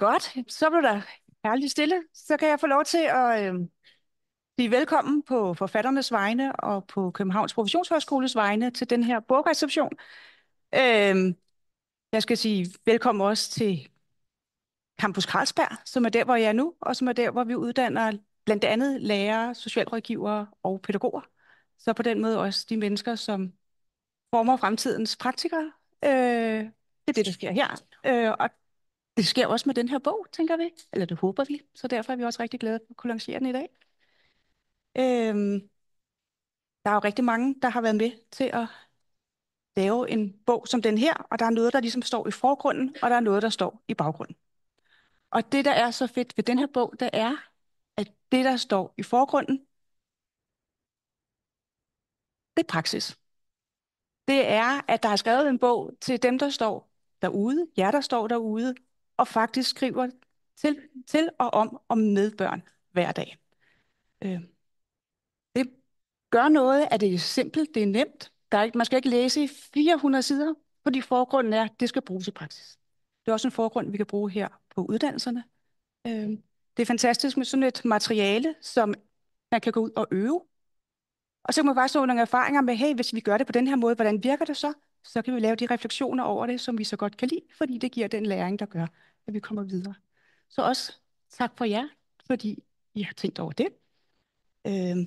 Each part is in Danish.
Godt, så blev der herligt stille. Så kan jeg få lov til at blive velkommen på forfatternes vegne og på Københavns Professionshøjskoles vegne til den her bogreception. Øh, jeg skal sige velkommen også til Campus Carlsberg, som er der, hvor jeg er nu, og som er der, hvor vi uddanner blandt andet lærere, socialrådgivere og pædagoger. Så på den måde også de mennesker, som former fremtidens praktikere. Det er det, der sker her. Og det sker også med den her bog, tænker vi. Eller det håber vi. Så derfor er vi også rigtig glade for at kunne lancere den i dag. Øhm, der er jo rigtig mange, der har været med til at lave en bog som den her. Og der er noget, der ligesom står i forgrunden, og der er noget, der står i baggrunden. Og det, der er så fedt ved den her bog, det er, at det, der står i forgrunden, det er praksis. Det er, at der er skrevet en bog til dem, der står derude, jer, der står derude, og faktisk skriver til og om med børn hver dag. Øh, Det gør noget, at det er simpelt, det er nemt. Man skal ikke læse i 400 sider, fordi forgrunden er, at det skal bruges i praksis. Det er også en forgrund, vi kan bruge her på uddannelserne. Øh, Det er fantastisk med sådan et materiale, som man kan gå ud og øve. Og så kan man faktisk få nogle erfaringer med, hey, hvis vi gør det på den her måde, hvordan virker det så? Så kan vi lave de refleksioner over det, som vi så godt kan lide, fordi det giver den læring, der gør, at vi kommer videre. Så også tak for jer, fordi I har tænkt over det. Øh,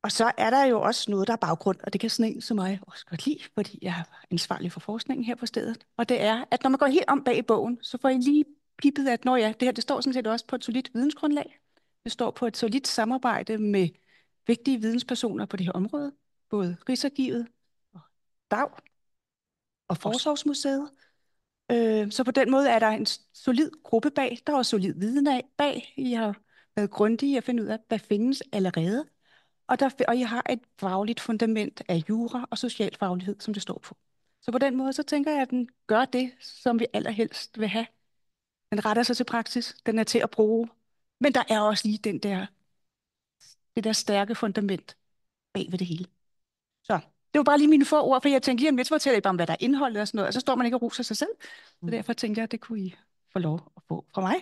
Og så er der jo også noget, der er baggrund, og det kan sådan en som mig også godt lide, fordi jeg er ansvarlig for forskningen her på stedet. Og det er, at når man går helt om bag i bogen, så får I lige pippet, at når ja, det her det står sådan set også på et solidt vidensgrundlag. Det står på et solidt samarbejde med vigtige videnspersoner på det her område, både Rigsarkivet og DAG og Forsorgsmuseet. Så på den måde er der en solid gruppe bag. Der er også solid viden bag. I har været grundige at finde ud af, hvad findes allerede. Og I har et fagligt fundament af jura og socialfaglighed, som det står på. Så på den måde, så tænker jeg, at den gør det, som vi allerhelst vil have. Den retter sig til praksis, den er til at bruge. Men der er også lige det der stærke fundament bag ved det hele. Så det var bare lige mine få ord, for jeg tænkte lige om lidt, så fortæller I bare om, hvad der er indholdet og sådan noget, og så står man ikke og roser sig selv. Så derfor tænkte jeg, at det kunne I få lov at få fra mig.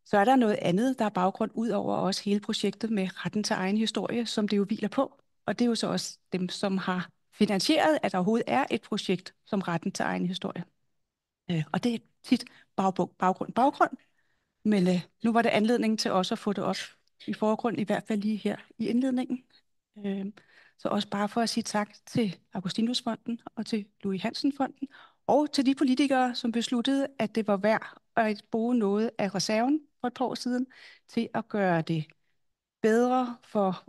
Så er der noget andet, der er baggrund ud over også hele projektet med retten til egen historie, som det jo hviler på. Og det er jo så også dem, som har finansieret, at der overhovedet er et projekt som retten til egen historie. Og det er tit baggrund. Men nu var det anledningen til også at få det op i forgrund, i hvert fald lige her i indledningen. Så også bare for at sige tak til Augustinusfonden og til Louis Hansen-fonden, og til de politikere, som besluttede, at det var værd at bruge noget af reserven for et par år siden til at gøre det bedre for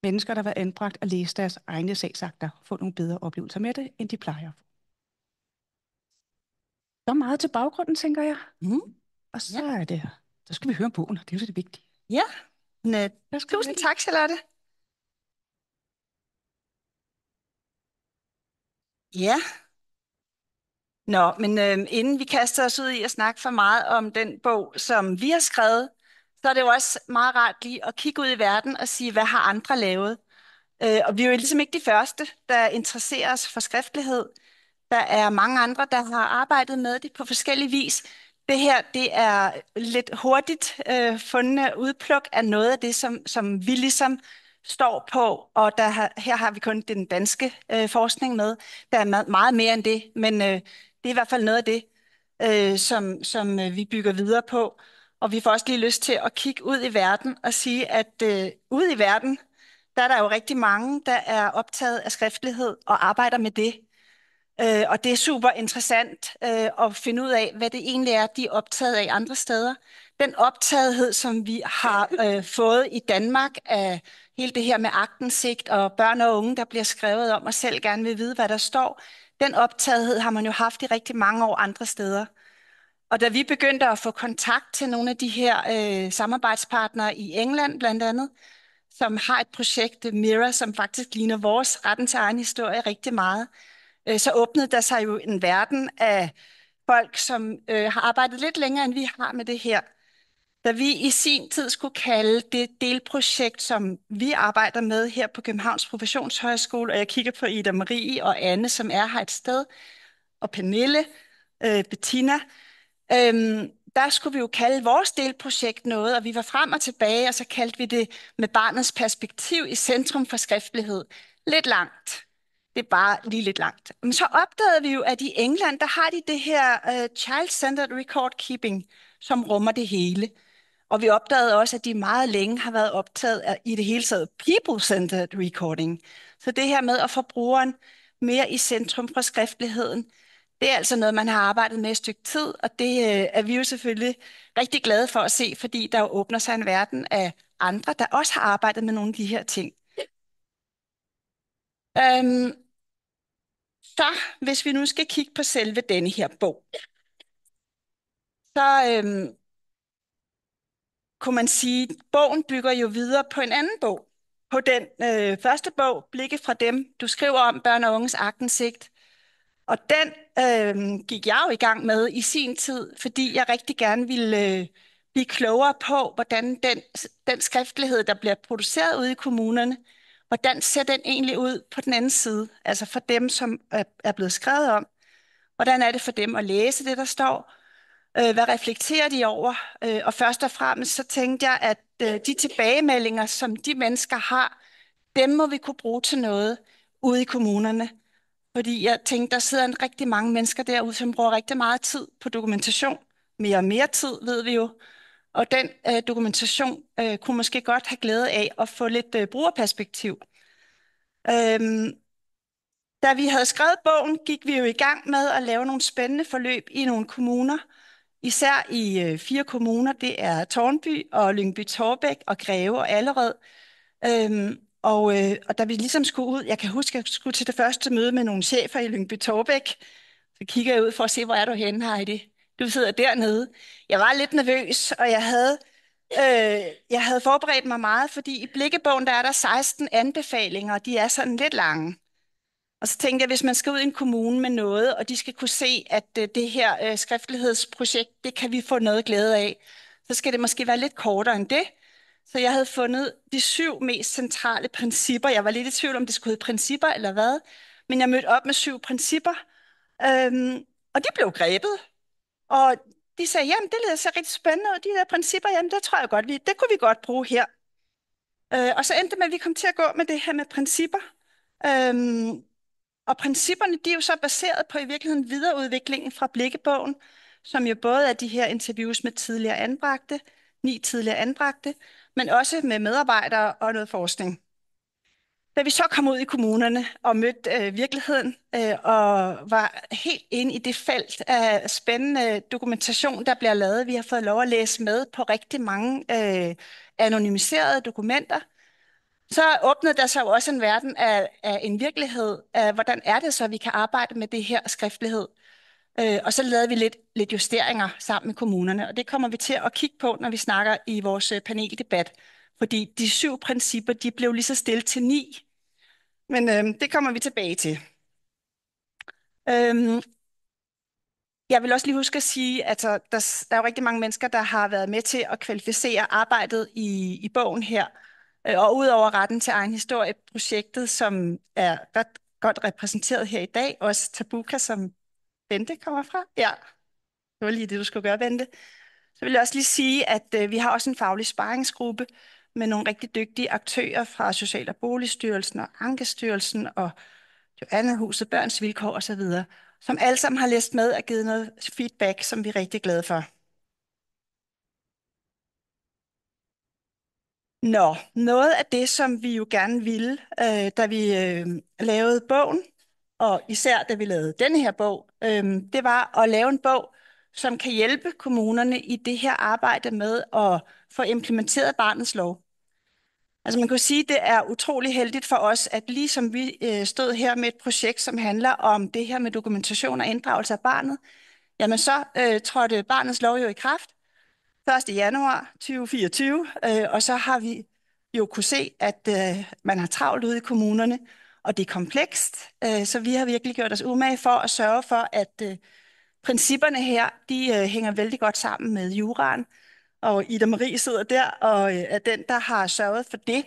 mennesker, der var anbragt, at læse deres egne sagsakter og få nogle bedre oplevelser med det, end de plejer. Så meget til baggrunden, tænker jeg. Og så er det, så skal vi høre bogen, og det er jo det vigtige. Ja, tusind tak, Charlotte. Ja. Nå, men inden vi kaster os ud i at snakke for meget om den bog, som vi har skrevet, så er det jo også meget rart lige at kigge ud i verden og sige, hvad har andre lavet? Og vi er jo ligesom ikke de første, der interesserer os for skriftlighed. Der er mange andre, der har arbejdet med det på forskellig vis. Det her, det er lidt hurtigt fundne udpluk af noget af det, som vi ligesom står på, og her har vi kun den danske forskning med. Der er meget mere end det, men det er i hvert fald noget af det, som vi bygger videre på. Og vi får også lige lyst til at kigge ud i verden og sige, at ude i verden, der er der jo rigtig mange, der er optaget af skriftlighed og arbejder med det. Og det er super interessant at finde ud af, hvad det egentlig er, de er optaget af andre steder. Den optagethed, som vi har fået i Danmark af hele det her med aktindsigt og børn og unge, der bliver skrevet om og selv gerne vil vide, hvad der står, den optagethed har man jo haft i rigtig mange år andre steder. Og da vi begyndte at få kontakt til nogle af de her samarbejdspartnere i England blandt andet, som har et projekt, Mirror, som faktisk ligner vores retten til egen historie rigtig meget, så åbnede der sig jo en verden af folk, som har arbejdet lidt længere, end vi har med det her. Da vi i sin tid skulle kalde det delprojekt, som vi arbejder med her på Københavns Professionshøjskole, og jeg kigger på Ida Marie og Anne, som er her et sted, og Pernille, Bettina. Der skulle vi jo kalde vores delprojekt noget, og vi var frem og tilbage, og så kaldte vi det med barnets perspektiv i centrum for skriftlighed. Lidt langt. Det er bare lige lidt langt. Men så opdagede vi jo, at i England, der har de det her child-centered record keeping, som rummer det hele. Og vi opdagede også, at de meget længe har været optaget af i det hele taget people-centered recording. Så det her med at få brugeren mere i centrum for skriftligheden, det er altså noget, man har arbejdet med et stykke tid, og det er vi jo selvfølgelig rigtig glade for at se, fordi der jo åbner sig en verden af andre, der også har arbejdet med nogle af de her ting. Øhm, så hvis vi nu skal kigge på selve denne her bog, så kunne man sige, at bogen bygger jo videre på en anden bog. På den første bog, Blikket fra dem, du skriver om børn og unges aktindsigt. Og den gik jeg jo i gang med i sin tid, fordi jeg rigtig gerne ville blive klogere på, hvordan den skriftlighed, der bliver produceret ude i kommunerne, hvordan ser den egentlig ud på den anden side, altså for dem, som er blevet skrevet om. Hvordan er det for dem at læse det, der står? Hvad reflekterer de over? Og først og fremmest så tænkte jeg, at de tilbagemeldinger, som de mennesker har, dem må vi kunne bruge til noget ude i kommunerne. Fordi jeg tænkte, der sidder en rigtig mange mennesker derude, som bruger rigtig meget tid på dokumentation. Mere og mere tid, ved vi jo. Og den dokumentation kunne måske godt have glæde af at få lidt brugerperspektiv. Øhm, Da vi havde skrevet bogen, gik vi jo i gang med at lave nogle spændende forløb i nogle kommuner. Især i 4 kommuner. Det er Tårnby og Lyngby-Taarbæk og Greve og Allerød. Og da vi ligesom skulle ud, jeg kan huske, at jeg skulle til det første møde med nogle chefer i Lyngby-Taarbæk. Så kigger jeg ud for at se, hvor er du henne, Heidi? Du sidder dernede. Jeg var lidt nervøs, og jeg havde forberedt mig meget, fordi i blikkebogen, der er der 16 anbefalinger, og de er sådan lidt lange. Og så tænkte jeg, hvis man skal ud i en kommune med noget, og de skal kunne se, at det her skriftlighedsprojekt, det kan vi få noget glæde af, så skal det måske være lidt kortere end det. Så jeg havde fundet de 7 mest centrale principper. Jeg var lidt i tvivl om, det skulle hedde principper eller hvad, men jeg mødte op med 7 principper, og de blev grebet. Og de sagde, jamen det lyder så rigtig spændende, og de der principper, jamen det tror jeg godt, det kunne vi godt bruge her. Og så endte det med, at vi kom til at gå med det her med principper. Og principperne, de er jo så baseret på i virkeligheden videreudviklingen fra blikkebogen, som jo både er de her interviews med tidligere anbragte, 9 tidligere anbragte, men også med medarbejdere og noget forskning. Da vi så kom ud i kommunerne og mødte virkeligheden og var helt inde i det felt af spændende dokumentation, der bliver lavet. Vi har fået lov at læse med på rigtig mange anonymiserede dokumenter. Så åbnede der sig jo også en verden af en virkelighed af, hvordan er det så, at vi kan arbejde med det her skriftlighed. Og så lavede vi lidt justeringer sammen med kommunerne, og det kommer vi til at kigge på, når vi snakker i vores paneldebat. Fordi de 7 principper, de blev lige så stille til 9. Men det kommer vi tilbage til. Øhm, jeg vil også lige huske at sige, at der er jo rigtig mange mennesker, der har været med til at kvalificere arbejdet i bogen her. Og udover retten til egen historie, projektet, som er ret godt repræsenteret her i dag, også Tabuka, som Bente kommer fra. Ja, det var lige det, du skulle gøre, Bente. Så vil jeg også lige sige, at vi har også en faglig sparringsgruppe med nogle rigtig dygtige aktører fra Social- og Boligstyrelsen og Ankestyrelsen og Joannehuset, Børns Vilkår osv., som alle sammen har læst med og givet noget feedback, som vi er rigtig glade for. Noget af det, som vi jo gerne ville, da vi lavede bogen, og især da vi lavede denne her bog, det var at lave en bog, som kan hjælpe kommunerne i det her arbejde med at få implementeret barnets lov. Altså man kan sige, at det er utrolig heldigt for os, at ligesom vi stod her med et projekt, som handler om det her med dokumentation og inddragelse af barnet, jamen så trådte barnets lov jo i kraft 1. januar 2024, og så har vi jo kunne se, at man har travlt ude i kommunerne, og det er komplekst, så vi har virkelig gjort os umage for at sørge for, at principperne her, de hænger vældig godt sammen med juraen, og Ida Marie sidder der og er den, der har sørget for det.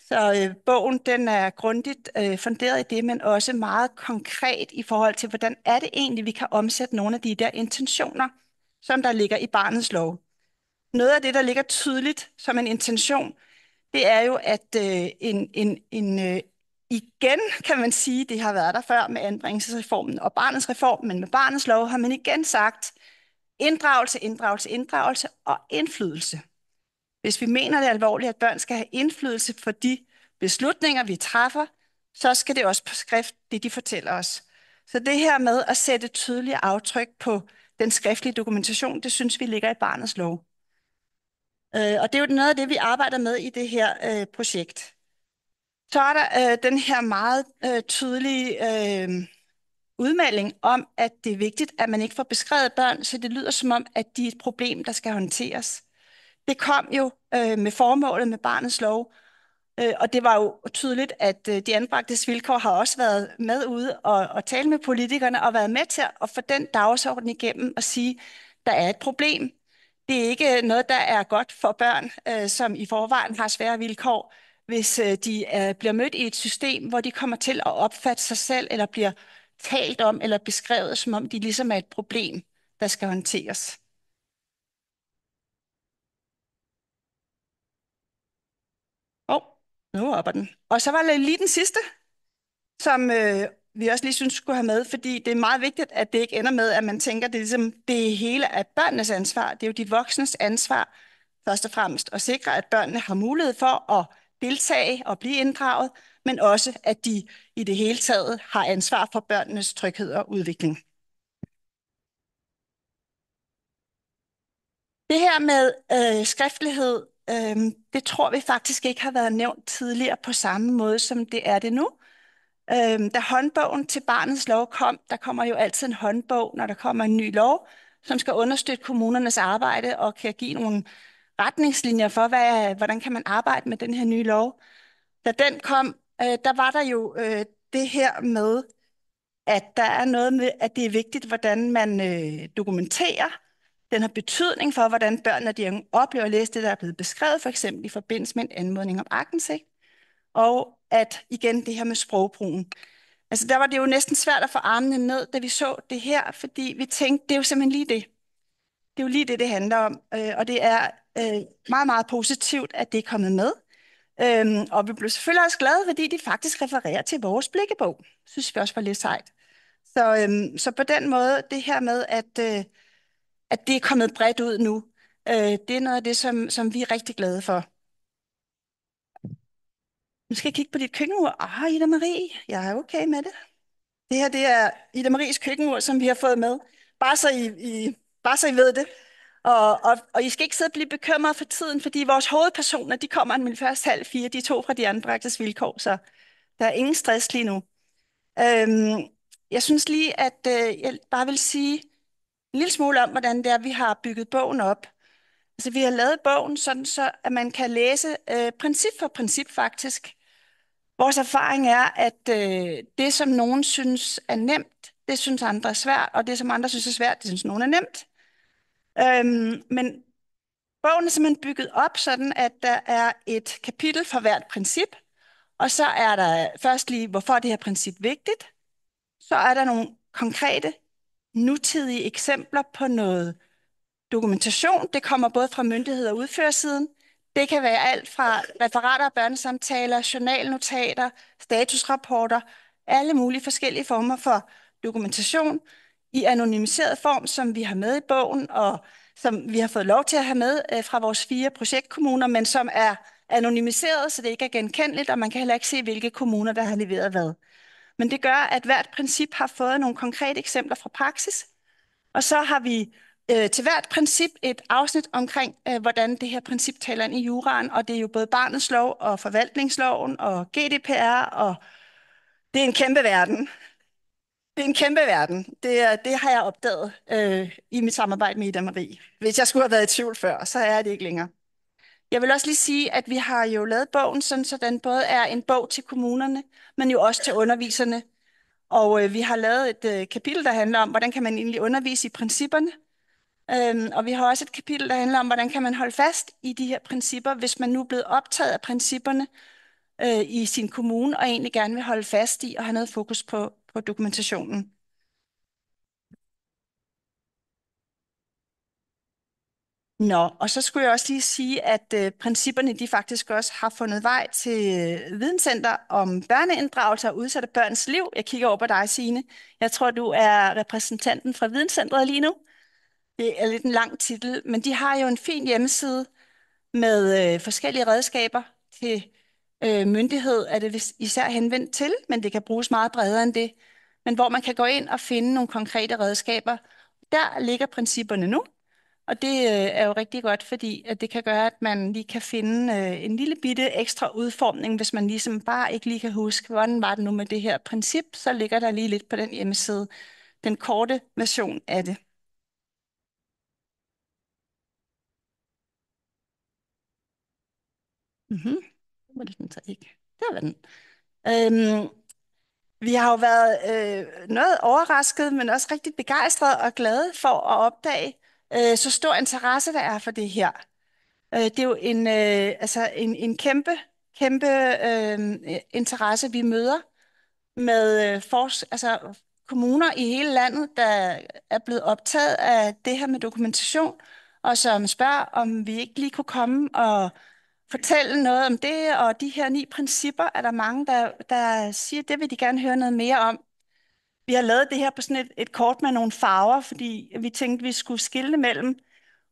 Så bogen den er grundigt funderet i det, men også meget konkret i forhold til, hvordan er det egentlig, vi kan omsætte nogle af de der intentioner, som der ligger i barnets lov. Noget af det, der ligger tydeligt som en intention, det er jo, at igen kan man sige, det har været der før med anbringelsesreformen og barnets reform, men med barnets lov har man igen sagt inddragelse, inddragelse, inddragelse og indflydelse. Hvis vi mener det alvorligt, at børn skal have indflydelse på de beslutninger, vi træffer, så skal det også på skrift, det de fortæller os. Så det her med at sætte tydelige aftryk på den skriftlige dokumentation, det synes vi ligger i barnets lov. Og det er jo noget af det, vi arbejder med i det her projekt. Så er der den her meget tydelige udmelding om, at det er vigtigt, at man ikke får beskrevet børn, så det lyder som om, at de er et problem, der skal håndteres. Det kom jo med formålet med barnets lov, og det var jo tydeligt, at de anbragtes vilkår har også været med ude og tale med politikerne og været med til at få den dagsorden igennem og sige, der er et problem. Det er ikke noget, der er godt for børn, som i forvejen har svære vilkår, hvis de bliver mødt i et system, hvor de kommer til at opfatte sig selv eller bliver talt om eller beskrevet, som om de ligesom er et problem, der skal håndteres. Nu hopper den. Og så var der lige den sidste, som vi også lige synes skulle have med, fordi det er meget vigtigt, at det ikke ender med, at man tænker, at det, ligesom, det hele er børnenes ansvar. Det er jo de voksnes ansvar, først og fremmest, at sikre, at børnene har mulighed for at deltage og blive inddraget, men også, at de i det hele taget har ansvar for børnenes tryghed og udvikling. Det her med skriftlighed, det tror vi faktisk ikke har været nævnt tidligere på samme måde, som det er det nu. Da håndbogen til barnets lov kom, der kommer jo altid en håndbog, når der kommer en ny lov, som skal understøtte kommunernes arbejde og kan give nogle retningslinjer for, hvordan kan man arbejde med den her nye lov. Da den kom, der var der jo det her med, at der er noget med, at det er vigtigt, hvordan man dokumenterer. Den har betydning for, hvordan børn og de unge oplever at læse det, der er blevet beskrevet, for eksempel i forbindelse med en anmodning om aktindsigt. Og at igen det her med sprogbrugen. Altså der var det jo næsten svært at få armene ned, da vi så det her, fordi vi tænkte, det er jo simpelthen lige det. Det er jo lige det, det handler om. Og det er meget, meget positivt, at det er kommet med. Og vi blev selvfølgelig også glade, fordi de faktisk refererer til vores blikkebog. Synes vi også var lidt sejt. Så på den måde, det her med, at det er kommet bredt ud nu, det er noget af det, som vi er rigtig glade for. Nu skal jeg kigge på dit køkkenur. Ida Marie, jeg er okay med det. Det her, det er Ida Maries køkkenur, som vi har fået med. Bare så I ved det. Og I skal ikke sidde og blive bekymret for tiden, fordi vores hovedpersoner, de kommer mellem først 3:30, de to fra de anbragtes vilkår, så der er ingen stress lige nu. Jeg synes lige, at jeg bare vil sige en lille smule om, hvordan det er, vi har bygget bogen op. Altså, vi har lavet bogen sådan, så at man kan læse princip for princip faktisk. Vores erfaring er, at det, som nogen synes er nemt, det synes andre er svært, og det, som andre synes er svært, det synes nogen er nemt. Men bogen er simpelthen bygget op sådan, at der er et kapitel for hvert princip, og så er der først lige, hvorfor er det her princip vigtigt. Så er der nogle konkrete, nutidige eksempler på noget dokumentation. Det kommer både fra myndigheder og udførersiden. Det kan være alt fra referater af børnesamtaler, journalnotater, statusrapporter, alle mulige forskellige former for dokumentation i anonymiseret form, som vi har med i bogen, og som vi har fået lov til at have med fra vores 4 projektkommuner, men som er anonymiseret, så det ikke er genkendeligt, og man kan heller ikke se, hvilke kommuner, der har leveret hvad. Men det gør, at hvert princip har fået nogle konkrete eksempler fra praksis, og så har vi til hvert princip et afsnit omkring, hvordan det her princip taler ind i juraen, og det er jo både barnets lov og forvaltningsloven og GDPR, og det er en kæmpe verden. Det er en kæmpe verden. Det har jeg opdaget i mit samarbejde med Ida Marie. Hvis jeg skulle have været i tvivl før, så er det ikke længere. Jeg vil også lige sige, at vi har jo lavet bogen, sådan, så den både er en bog til kommunerne, men jo også til underviserne. Og vi har lavet et kapitel, der handler om, hvordan kan man egentlig undervise i principperne. Og vi har også et kapitel, der handler om, hvordan kan man holde fast i de her principper, hvis man nu er blevet optaget af principperne, i sin kommune, og egentlig gerne vil holde fast i og have noget fokus på dokumentationen. Nå, og så skulle jeg også lige sige, at principperne de faktisk også har fundet vej til Videnscenter om børneinddragelse og udsatte børns liv. Jeg kigger over på dig, Signe. Jeg tror, du er repræsentanten fra Videnscentret lige nu. Det er lidt en lang titel, men de har jo en fin hjemmeside med forskellige redskaber til myndighed, er det især henvendt til, men det kan bruges meget bredere end det. Men hvor man kan gå ind og finde nogle konkrete redskaber. Der ligger principperne nu. Og det er jo rigtig godt, fordi at det kan gøre, at man lige kan finde en lille bitte ekstra udformning, hvis man ligesom bare ikke lige kan huske, hvordan var det nu med det her princip, så ligger der lige lidt på den hjemmeside, den korte version af det. Mhm. Hvor er det den så ikke? Der var den. Øhm, vi har jo været noget overrasket, men også rigtig begejstrede og glade for at opdage så stor interesse, der er for det her. Det er jo en kæmpe interesse, vi møder med kommuner i hele landet, der er blevet optaget af det her med dokumentation, og som spørger, om vi ikke lige kunne komme og fortælle noget om det, og de her 9 principper, er der mange, der siger, det vil de gerne høre noget mere om. Vi har lavet det her på sådan et kort med nogle farver, fordi vi tænkte, vi skulle skille mellem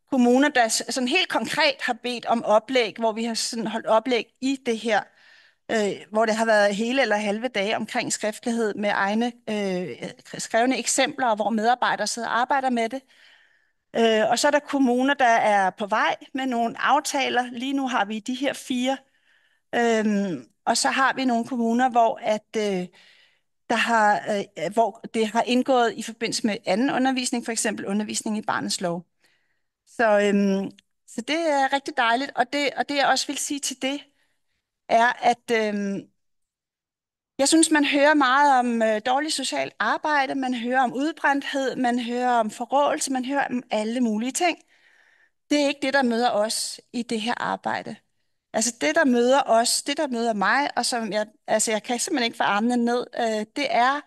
kommuner, der sådan helt konkret har bedt om oplæg, hvor vi har sådan holdt oplæg i det her, hvor det har været hele eller halve dage omkring skriftlighed med egne skrevne eksempler, og hvor medarbejdere sidder og arbejder med det. Og så er der kommuner, der er på vej med nogle aftaler. Lige nu har vi de her 4. Og så har vi nogle kommuner, hvor det har indgået i forbindelse med anden undervisning, for eksempel undervisning i Barnets Lov. Så det er rigtig dejligt, og det jeg også vil sige til det, er, at jeg synes, man hører meget om dårligt socialt arbejde, man hører om udbrændthed, man hører om forrådelse, man hører om alle mulige ting. Det er ikke det, der møder os i det her arbejde. Altså det, der møder os, det, der møder mig, og som jeg kan simpelthen ikke få armene ned, det er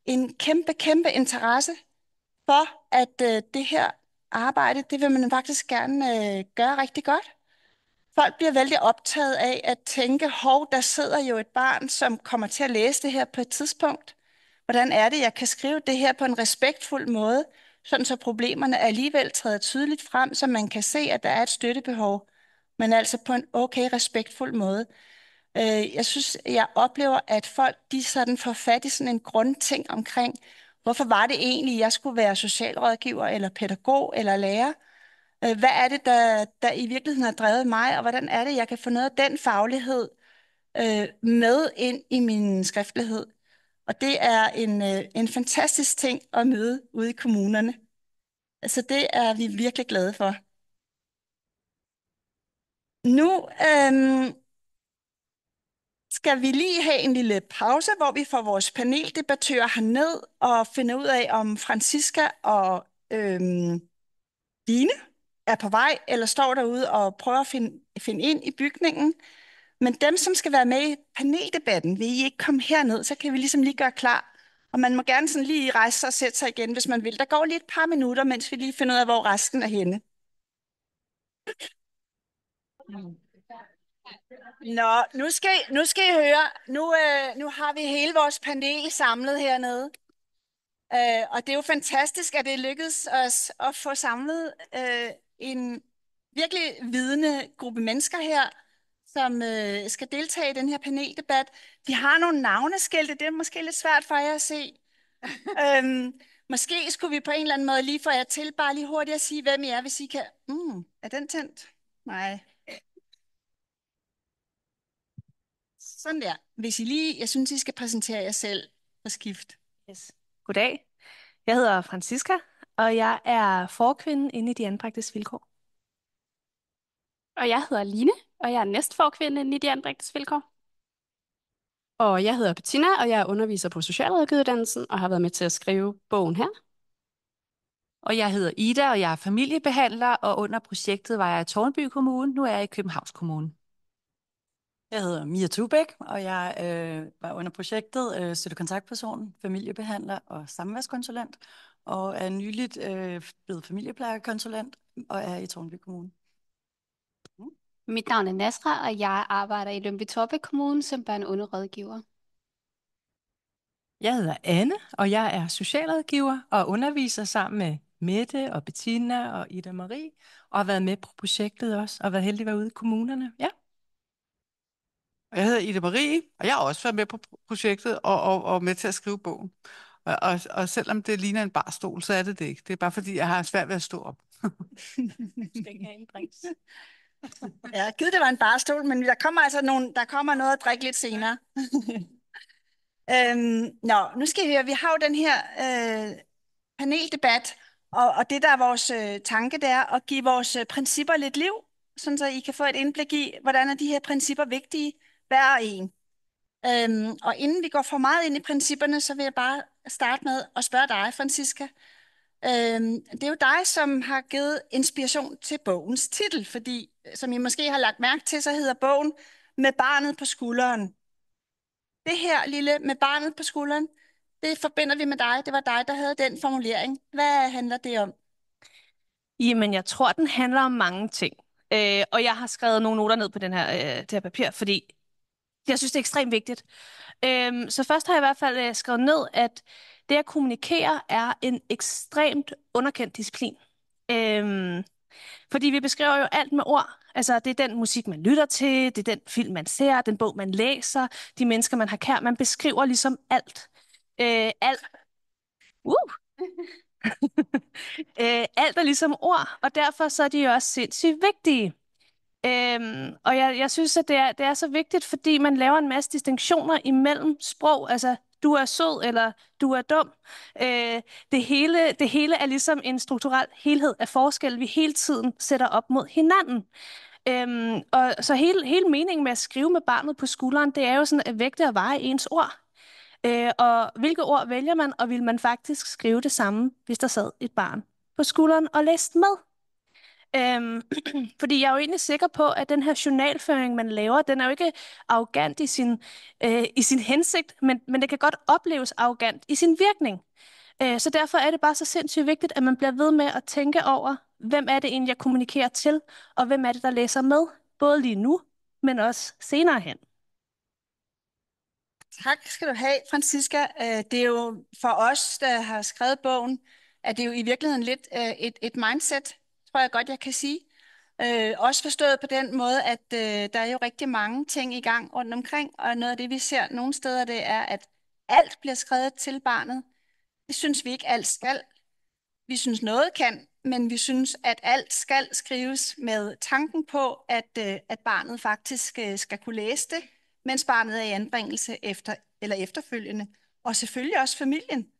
en kæmpe interesse for, at det her arbejde, det vil man faktisk gerne gøre rigtig godt. Folk bliver vældig optaget af at tænke, hov, der sidder jo et barn, som kommer til at læse det her på et tidspunkt. Hvordan er det, jeg kan skrive det her på en respektfuld måde, sådan så problemerne alligevel træder tydeligt frem, så man kan se, at der er et støttebehov, men altså på en okay respektfuld måde. Jeg synes, jeg oplever, at folk de sådan får fat i sådan en grundting omkring, hvorfor var det egentlig, jeg skulle være socialrådgiver, eller pædagog, eller lærer? Hvad er det, der i virkeligheden har drevet mig, og hvordan er det, jeg kan få noget af den faglighed med ind i min skriftlighed? Og det er en fantastisk ting at møde ude i kommunerne. Altså det er vi virkelig glade for. Nu skal vi lige have en lille pause, hvor vi får vores paneldebattører herned og finder ud af, om Franziska og Line er på vej, eller står derude og prøver at finde ind i bygningen. Men dem, som skal være med i paneldebatten, vil I ikke komme herned, så kan vi ligesom lige gøre klar. Og man må gerne sådan lige rejse sig og sætte sig igen, hvis man vil. Der går lige et par minutter, mens vi lige finder ud af, hvor resten er henne. Nå, nu skal I høre. Nu har vi hele vores panel samlet hernede. Og det er jo fantastisk, at det lykkedes os at få samlet en virkelig vidende gruppe mennesker her, som skal deltage i den her paneldebat. De har nogle navneskilte, det er måske lidt svært for jer at se. Måske skulle vi på en eller anden måde lige få jer til bare lige hurtigt at sige, hvem I er, hvis I kan... er den tændt? Nej. Sådan der. Hvis I lige... Jeg synes, I skal præsentere jer selv på skift. Yes. Goddag. Jeg hedder Franziska, og jeg er forkvinde inde i De Anbragtes Vilkår. Og jeg hedder Line, og jeg er næstforkvinde inde i De Anbragtes Vilkår. Og jeg hedder Bettina, og jeg er underviser på socialrådgiveruddannelsen og har været med til at skrive bogen her. Og jeg hedder Ida, og jeg er familiebehandler, og under projektet var jeg i Tårnby Kommune. Nu er jeg i Københavns Kommune. Jeg hedder Mia Tubæk, og jeg var under projektet støttekontaktperson, familiebehandler og samværskonsulent, og er nyligt blevet familieplejekonsulent og er i Tårnby Kommune. Mit navn er Nasra, og jeg arbejder i Lyngby-Taarbæk Kommune som børneunderrådgiver. Jeg hedder Anne, og jeg er socialrådgiver og underviser sammen med Mette og Bettina og Ida Marie, og har været med på projektet også, og været heldig at være ude i kommunerne. Ja. Jeg hedder Ida Marie, og jeg har også været med på projektet og med til at skrive bogen. Og selvom det ligner en barstol, så er det ikke. Det er bare fordi, jeg har svært ved at stå op. Ja, givet det var en barstol, men der kommer altså der kommer noget at drikke lidt senere. Nu skal vi høre, vi har jo den her paneldebat, og det der er vores tanke, det er at give vores principper lidt liv, sådan så I kan få et indblik i, hvordan er de her principper vigtige, hver og en. Og inden vi går for meget ind i principperne, så vil jeg bare starte med at spørge dig, Franziska. Det er jo dig, som har givet inspiration til bogens titel, fordi, som I måske har lagt mærke til, så hedder bogen Med barnet på skulderen. Det her lille med barnet på skulderen, det forbinder vi med dig. Det var dig, der havde den formulering. Hvad handler det om? Jamen, jeg tror, den handler om mange ting. Og jeg har skrevet nogle noter ned på det her papir, fordi jeg synes, det er ekstremt vigtigt. Så først har jeg i hvert fald skrevet ned, at det at kommunikere er en ekstremt underkendt disciplin. Fordi vi beskriver jo alt med ord. Altså, det er den musik, man lytter til, det er den film, man ser, den bog, man læser, de mennesker, man har kær. Man beskriver ligesom alt. Alt. Alt er ligesom ord, og derfor så er de jo også sindssygt vigtige. Og jeg synes, at det er så vigtigt, fordi man laver en masse distinktioner imellem sprog. Altså, du er sød, eller du er dum. Det hele er ligesom en strukturel helhed af forskel, vi hele tiden sætter op mod hinanden. Og så hele meningen med at skrive med barnet på skulderen, det er jo sådan at vægte og veje ens ord. Og hvilke ord vælger man, og vil man faktisk skrive det samme, hvis der sad et barn på skulderen og læste med? Fordi jeg er jo egentlig sikker på, at den her journalføring, man laver, den er jo ikke arrogant i sin hensigt, men det kan godt opleves arrogant i sin virkning. Så derfor er det bare så sindssygt vigtigt, at man bliver ved med at tænke over, hvem er det egentlig, jeg kommunikerer til, og hvem er det, der læser med, både lige nu, men også senere hen. Tak skal du have, Franziska. Det er jo for os, der har skrevet bogen, at det er jo i virkeligheden lidt et mindset, tror jeg godt, jeg kan sige. Også forstået på den måde, at der er jo rigtig mange ting i gang rundt omkring, og noget af det, vi ser nogle steder, det er, at alt bliver skrevet til barnet. Det synes vi ikke, alt skal. Vi synes noget kan, men vi synes, at alt skal skrives med tanken på, at barnet faktisk skal kunne læse det, mens barnet er i anbringelse efterfølgende, og selvfølgelig også familien.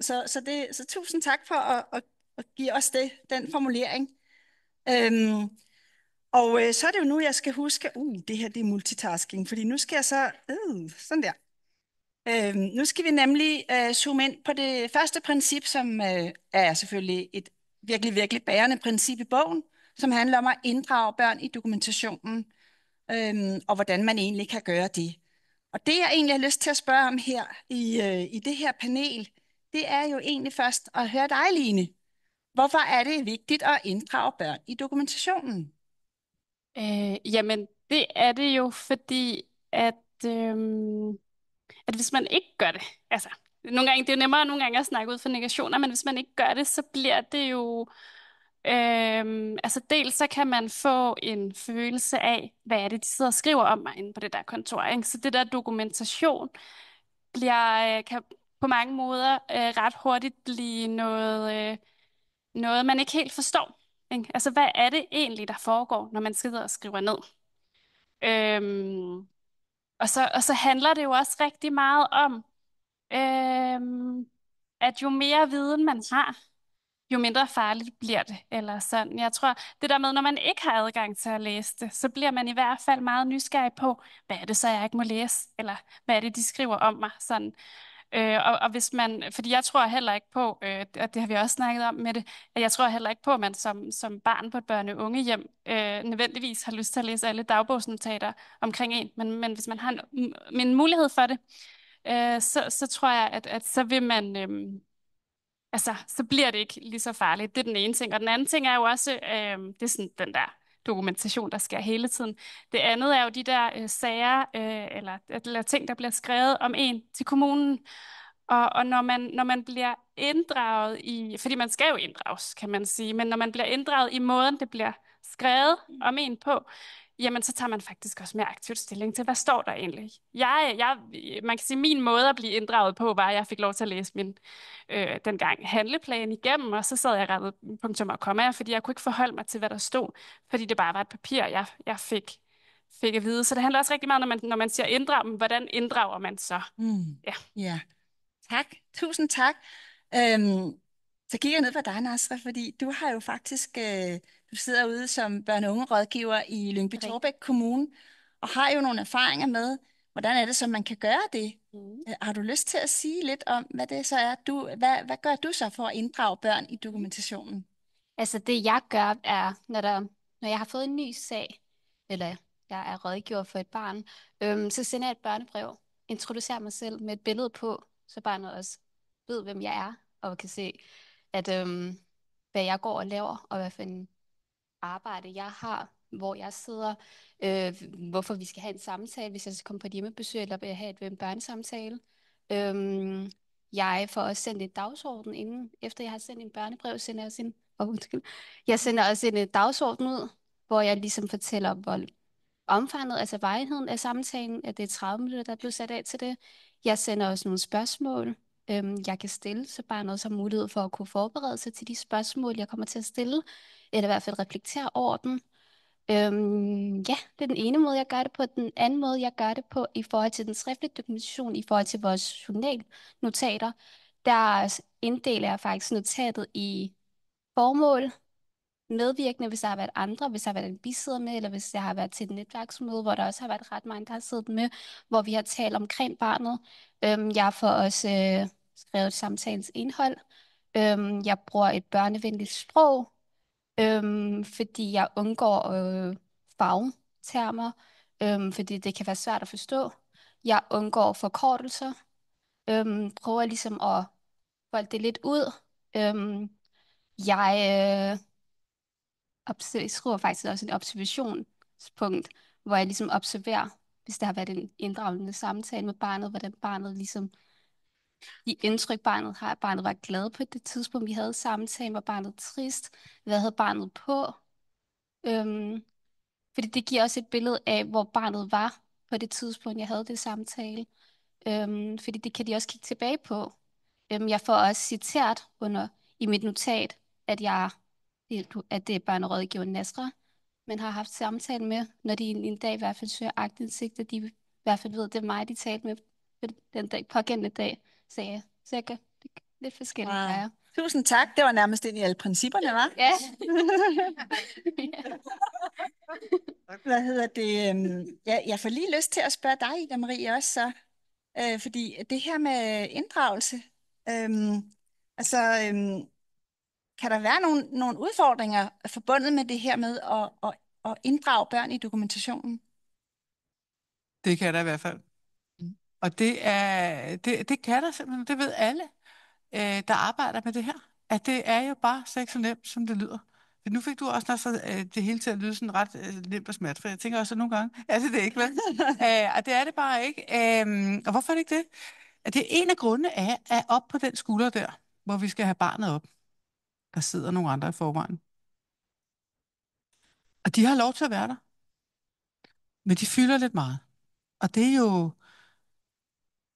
Så tusind tak for at give os den formulering. Så er det jo nu, jeg skal huske, det her det er multitasking, fordi nu skal jeg så, sådan der. Nu skal vi nemlig zoome ind på det første princip, som er selvfølgelig et virkelig, virkelig bærende princip i bogen, som handler om at inddrage børn i dokumentationen, og hvordan man egentlig kan gøre det. Og det, jeg egentlig har lyst til at spørge om her i det her panel, det er jo egentlig først at høre dig, Line. Hvorfor er det vigtigt at inddrage børn i dokumentationen? Jamen, det er det jo, fordi at hvis man ikke gør det, altså nogle gange, det er jo nemmere nogle gange at snakke ud for negationer, men hvis man ikke gør det, så bliver det jo, altså dels så kan man få en følelse af, hvad er det, de sidder og skriver om mig inde på det der kontor, ikke? Så det der dokumentation kan på mange måder ret hurtigt blive noget, man ikke helt forstår, ikke? Altså, hvad er det egentlig, der foregår, når man sidder og skriver ned? Øhm, og så handler det jo også rigtig meget om, at jo mere viden man har, jo mindre farligt bliver det. Eller sådan. Jeg tror, det der med, når man ikke har adgang til at læse det, så bliver man i hvert fald meget nysgerrig på, hvad er det så, jeg ikke må læse? Eller hvad er det, de skriver om mig? Sådan. Og hvis man, fordi jeg tror heller ikke på, og det har vi også snakket om med det, at jeg tror heller ikke på, at man som barn på et børne-unge-hjem nødvendigvis har lyst til at læse alle dagbogsnotater omkring en, men hvis man har en mulighed for det, så tror jeg, at så vil man, altså, så bliver det ikke lige så farligt. Det er den ene ting. Og den anden ting er jo også, det er sådan den der dokumentation, der sker hele tiden. Det andet er jo de der sager, eller ting, der bliver skrevet om en til kommunen. Og når man bliver inddraget i, fordi man skal jo inddrages, kan man sige, men når man bliver inddraget i måden, det bliver skrevet om en på, jamen så tager man faktisk også mere aktivt stilling til, hvad står der egentlig? Man kan sige, min måde at blive inddraget på, var, at jeg fik lov til at læse min dengang handleplan igennem, og så sad jeg rettet punktum og komma, fordi jeg kunne ikke forholde mig til, hvad der stod, fordi det bare var et papir, jeg fik at vide. Så det handler også rigtig meget, når man siger inddrag, men hvordan inddrager man så? Ja. Ja, tak. Tusind tak. Så kigger jeg ned på dig, Nasra, fordi du har jo faktisk, du sidder ude som børne- og ungerådgiver i Lyngby-Taarbæk Kommune, og har jo nogle erfaringer med, hvordan er det, så man kan gøre det. Har du lyst til at sige lidt om, hvad det så er? Hvad gør du så for at inddrage børn i dokumentationen? Altså det jeg gør er, når jeg har fået en ny sag, eller jeg er rådgiver for et barn, så sender jeg et børnebrev, introducerer mig selv med et billede på, så barnet også ved, hvem jeg er, og kan se, at hvad jeg går og laver, og hvad for en arbejde jeg har, hvor jeg sidder, hvorfor vi skal have en samtale, hvis jeg skal komme på et hjemmebesøg, eller vil jeg have en børnesamtale. Jeg får også sendt en dagsorden inden, efter jeg har sendt en børnebrev, sender jeg også en, jeg sender også en dagsorden ud, hvor jeg ligesom fortæller, hvor omfanget, altså varigheden af samtalen, at det er 30 minutter, der er blevet sat af til det. Jeg sender også nogle spørgsmål, jeg kan stille, så barnet også har mulighed for at kunne forberede sig til de spørgsmål, jeg kommer til at stille, eller i hvert fald reflektere over dem. Ja, det er den ene måde, jeg gør det på. Den anden måde, jeg gør det på, i forhold til den skriftlige dokumentation, i forhold til vores journalnotater, der inddeler jeg faktisk notatet i formål, medvirkende, hvis der har været andre, hvis der har været en bisidder med, eller hvis jeg har været til et netværksmøde, hvor der også har været ret mange, der har siddet med, hvor vi har talt omkring barnet. Jeg får også skrevet samtalens indhold. Jeg bruger et børnevenligt sprog, fordi jeg undgår fagtermer, fordi det kan være svært at forstå. Jeg undgår forkortelser, prøver ligesom at folde det lidt ud. Jeg skriver faktisk også et observationspunkt, hvor jeg ligesom observerer, hvis der har været en inddragende samtale med barnet, hvordan barnet ligesom, de indtryk barnet har, barnet var glad på det tidspunkt, vi havde samtalen, var barnet trist, hvad havde barnet på, fordi det giver også et billede af, hvor barnet var på det tidspunkt, jeg havde det samtale, fordi det kan de også kigge tilbage på. Jeg får også citeret i mit notat, at det er børnerådgiveren Nasra, men har haft samtale med, når de en dag i hvert fald søger aktindsigt, at de i hvert fald ved, at det er mig, de talte med på den dag, pågældende dag, sagde jeg. Så jeg gør lidt forskelligt, Wow. der er. Tusind tak. Det var nærmest ind i alle principperne, var? Ja. Hvad hedder det? Jeg får lige lyst til at spørge dig, Ida Marie, også så. Fordi det her med inddragelse, altså, kan der være nogle udfordringer forbundet med det her med at inddrage børn i dokumentationen? Det kan der i hvert fald. Og det kan der simpelthen, det ved alle, der arbejder med det her. At det er jo bare så nemt, som det lyder. For nu fik du også det hele til at lyde sådan ret nemt og smert, for jeg tænker også nogle gange, det er ikke, vel? Og det er det bare ikke. Og hvorfor er det ikke det? At det er en af grundene er op på den skulder der, hvor vi skal have barnet op. Der sidder nogle andre i forvejen. Og de har lov til at være der. Men de fylder lidt meget. Og det er jo,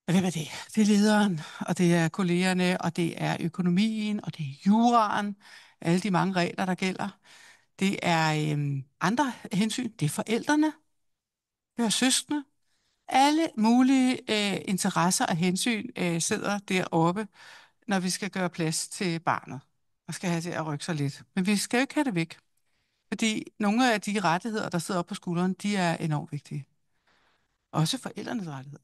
hvem er det? Det er lederen, og det er kollegerne, og det er økonomien, og det er juraen, alle de mange regler, der gælder. Det er andre hensyn, det er forældrene, det er søskende. Alle mulige interesser og hensyn sidder deroppe, når vi skal gøre plads til barnet, og skal have det at rykke sig lidt. Men vi skal jo ikke have det væk, fordi nogle af de rettigheder, der sidder oppe på skulderen, de er enormt vigtige. Også forældrenes rettigheder.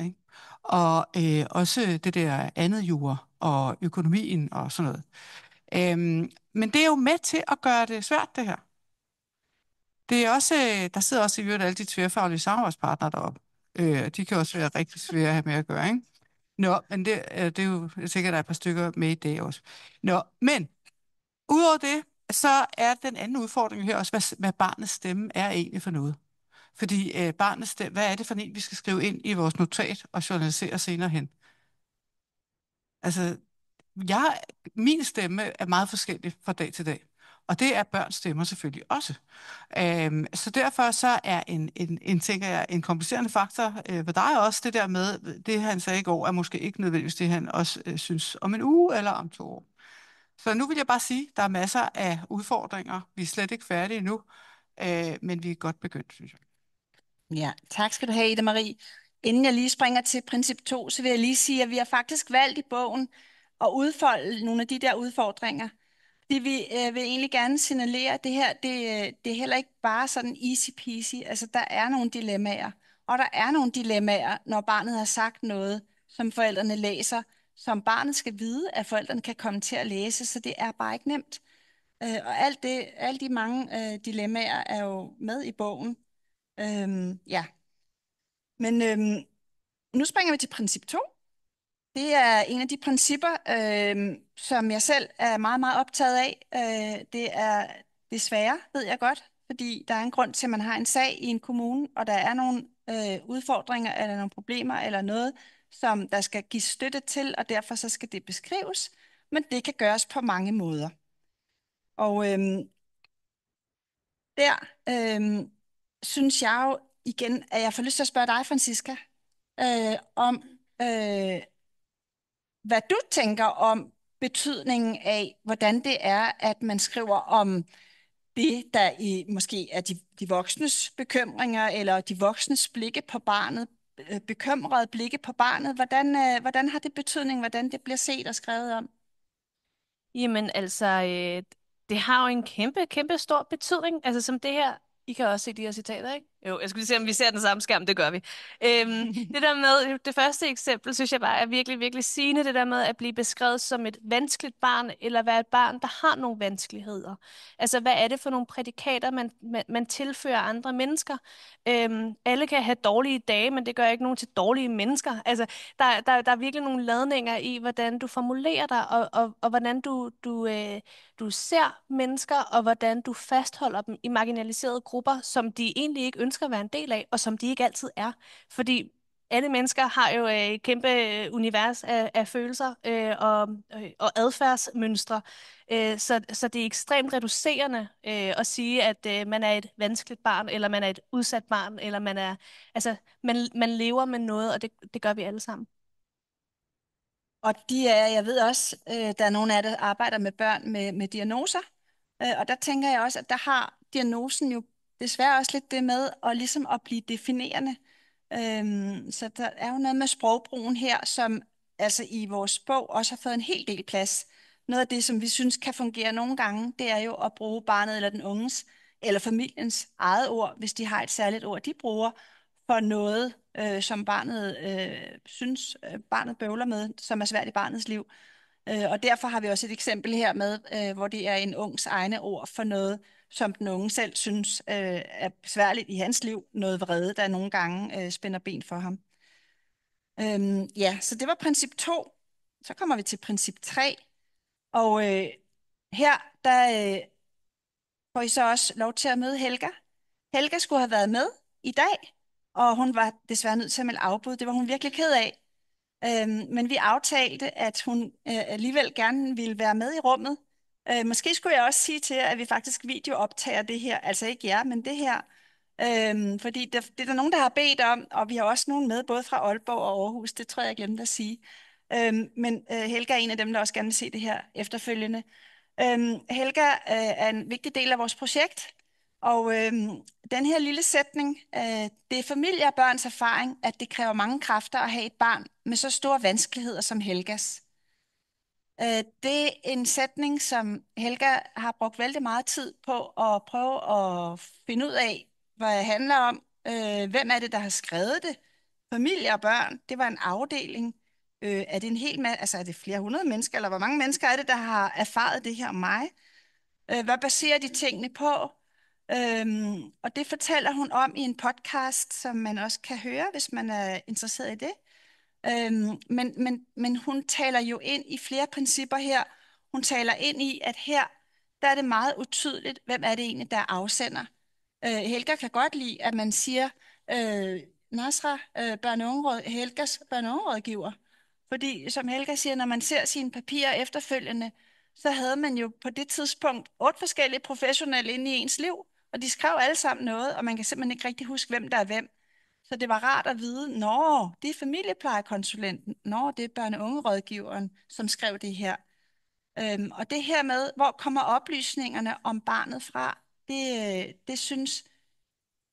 Ikke? Og også det der andet jura og økonomien og sådan noget. Men det er jo med til at gøre det svært, det her. Det er også, der sidder også i øvrigt alle de tværfaglige samarbejdspartnere deroppe. De kan også være rigtig svære at have med at gøre, ikke? Nå, men det er jo, jeg tænker, der er et par stykker med i dag også. Nå, men udover det, så er den anden udfordring her også, hvad barnets stemme er egentlig for noget. Fordi barnets stemme, hvad er det for en, vi skal skrive ind i vores notat og journalisere senere hen? Altså, min stemme er meget forskellig fra dag til dag. Og det er børns stemmer selvfølgelig også. Så derfor så er tænker jeg, en komplicerende faktor for dig også, det der med, det han sagde i går, er måske ikke nødvendigvis det, han også synes om en uge eller om 2 år. Så nu vil jeg bare sige, der er masser af udfordringer. Vi er slet ikke færdige endnu, men vi er godt begyndt, synes jeg. Ja, tak skal du have, Ida Marie. Inden jeg lige springer til princip 2, så vil jeg lige sige, at vi har faktisk valgt i bogen at udfolde nogle af de der udfordringer. Det vi vil egentlig gerne signalere, at det her, det er heller ikke bare sådan easy peasy. Altså, der er nogle dilemmaer. Og der er nogle dilemmaer, når barnet har sagt noget, som forældrene læser, som barnet skal vide, at forældrene kan komme til at læse, så det er bare ikke nemt. Og alle de mange dilemmaer er jo med i bogen. Ja. Men nu springer vi til princip 2. Det er en af de principper, som jeg selv er meget, meget optaget af. Det er desværre, ved jeg godt, fordi der er en grund til, at man har en sag i en kommune, og der er nogle udfordringer eller nogle problemer eller noget, som der skal gives støtte til, og derfor så skal det beskrives. Men det kan gøres på mange måder. Og der synes jeg jo igen, at jeg får lyst til at spørge dig, Franziska, om hvad du tænker om betydningen af, hvordan det er, at man skriver om det, der måske er de voksnes bekymringer, eller de voksnes blikke på barnet, bekymrede blikke på barnet. Hvordan har det betydning, hvordan det bliver set og skrevet om? Jamen altså, det har jo en kæmpe, kæmpe stor betydning. Altså som det her, I kan også se de her citater, ikke? Jo, jeg skulle lige se, om vi ser den samme skærm, det gør vi. Det der med, det første eksempel, synes jeg bare er virkelig, virkelig sigende, det der med at blive beskrevet som et vanskeligt barn, eller være et barn, der har nogle vanskeligheder. Altså, hvad er det for nogle prædikater, man tilfører andre mennesker? Alle kan have dårlige dage, men det gør ikke nogen til dårlige mennesker. Altså, der er virkelig nogle ladninger i, hvordan du formulerer dig, og hvordan du ser mennesker, og hvordan du fastholder dem i marginaliserede grupper, som de egentlig ikke ønsker at være en del af, og som de ikke altid er. Fordi alle mennesker har jo et kæmpe univers af følelser og adfærdsmønstre. Så det er ekstremt reducerende at sige, at man er et vanskeligt barn, eller man er et udsat barn, eller man lever med noget, og det gør vi alle sammen. Og jeg ved også, der er nogle af jer, der arbejder med børn med diagnoser. Og der tænker jeg også, at der har diagnosen jo desværre også lidt det med at ligesom at blive definerende. Så der er jo noget med sprogbrugen her, som altså i vores bog også har fået en hel del plads. Noget af det, som vi synes kan fungere nogle gange, det er jo at bruge barnet eller den unges eller familiens eget ord, hvis de har et særligt ord, de bruger for noget, som barnet synes, barnet bøvler med, som er svært i barnets liv. Og derfor har vi også et eksempel her med, hvor det er en ungs egne ord for noget, som den unge selv synes er besværligt i hans liv. Noget vrede, der nogle gange spænder ben for ham. Ja, så det var princip 2. Så kommer vi til princip 3. Og her, der får I så også lov til at møde Helga. Helga skulle have været med i dag, og hun var desværre nødt til at melde afbud. Det var hun virkelig ked af. Men vi aftalte, at hun alligevel gerne ville være med i rummet. Måske skulle jeg også sige til jer, at vi faktisk videooptager det her. Altså ikke jer, men det her. Fordi det er der nogen, der har bedt om, og vi har også nogen med, både fra Aalborg og Aarhus. Det tror jeg, jeg glemte at sige. Men Helga er en af dem, der også gerne vil se det her efterfølgende. Helga er en vigtig del af vores projekt. Og den her lille sætning, det er familie og børns erfaring, at det kræver mange kræfter at have et barn med så store vanskeligheder som Helgas. Det er en sætning, som Helga har brugt vældig meget tid på at prøve at finde ud af, hvad det handler om. Hvem er det, der har skrevet det? familie og børn, det var en afdeling. Er det en hel masse, altså er det flere hundrede mennesker, eller hvor mange mennesker er det, der har erfaret det her om mig? Hvad baserer de tingene på? Og det fortæller hun om i en podcast, som man også kan høre, hvis man er interesseret i det. Men hun taler jo ind i flere principper her. Hun taler ind i, at her, der er det meget utydeligt, hvem er det egentlig, der er afsender. Helga kan godt lide, at man siger, Nasra, Helgas børne- og ungerådgiver. Fordi, som Helga siger, når man ser sine papirer efterfølgende, så havde man jo på det tidspunkt 8 forskellige professionelle inde i ens liv, og de skrev alle sammen noget, og man kan simpelthen ikke rigtig huske, hvem der er hvem. Så det var rart at vide, det er familieplejekonsulenten, det er børne- og ungerådgiveren, som skrev det her. Og det her med, hvor kommer oplysningerne om barnet fra, det synes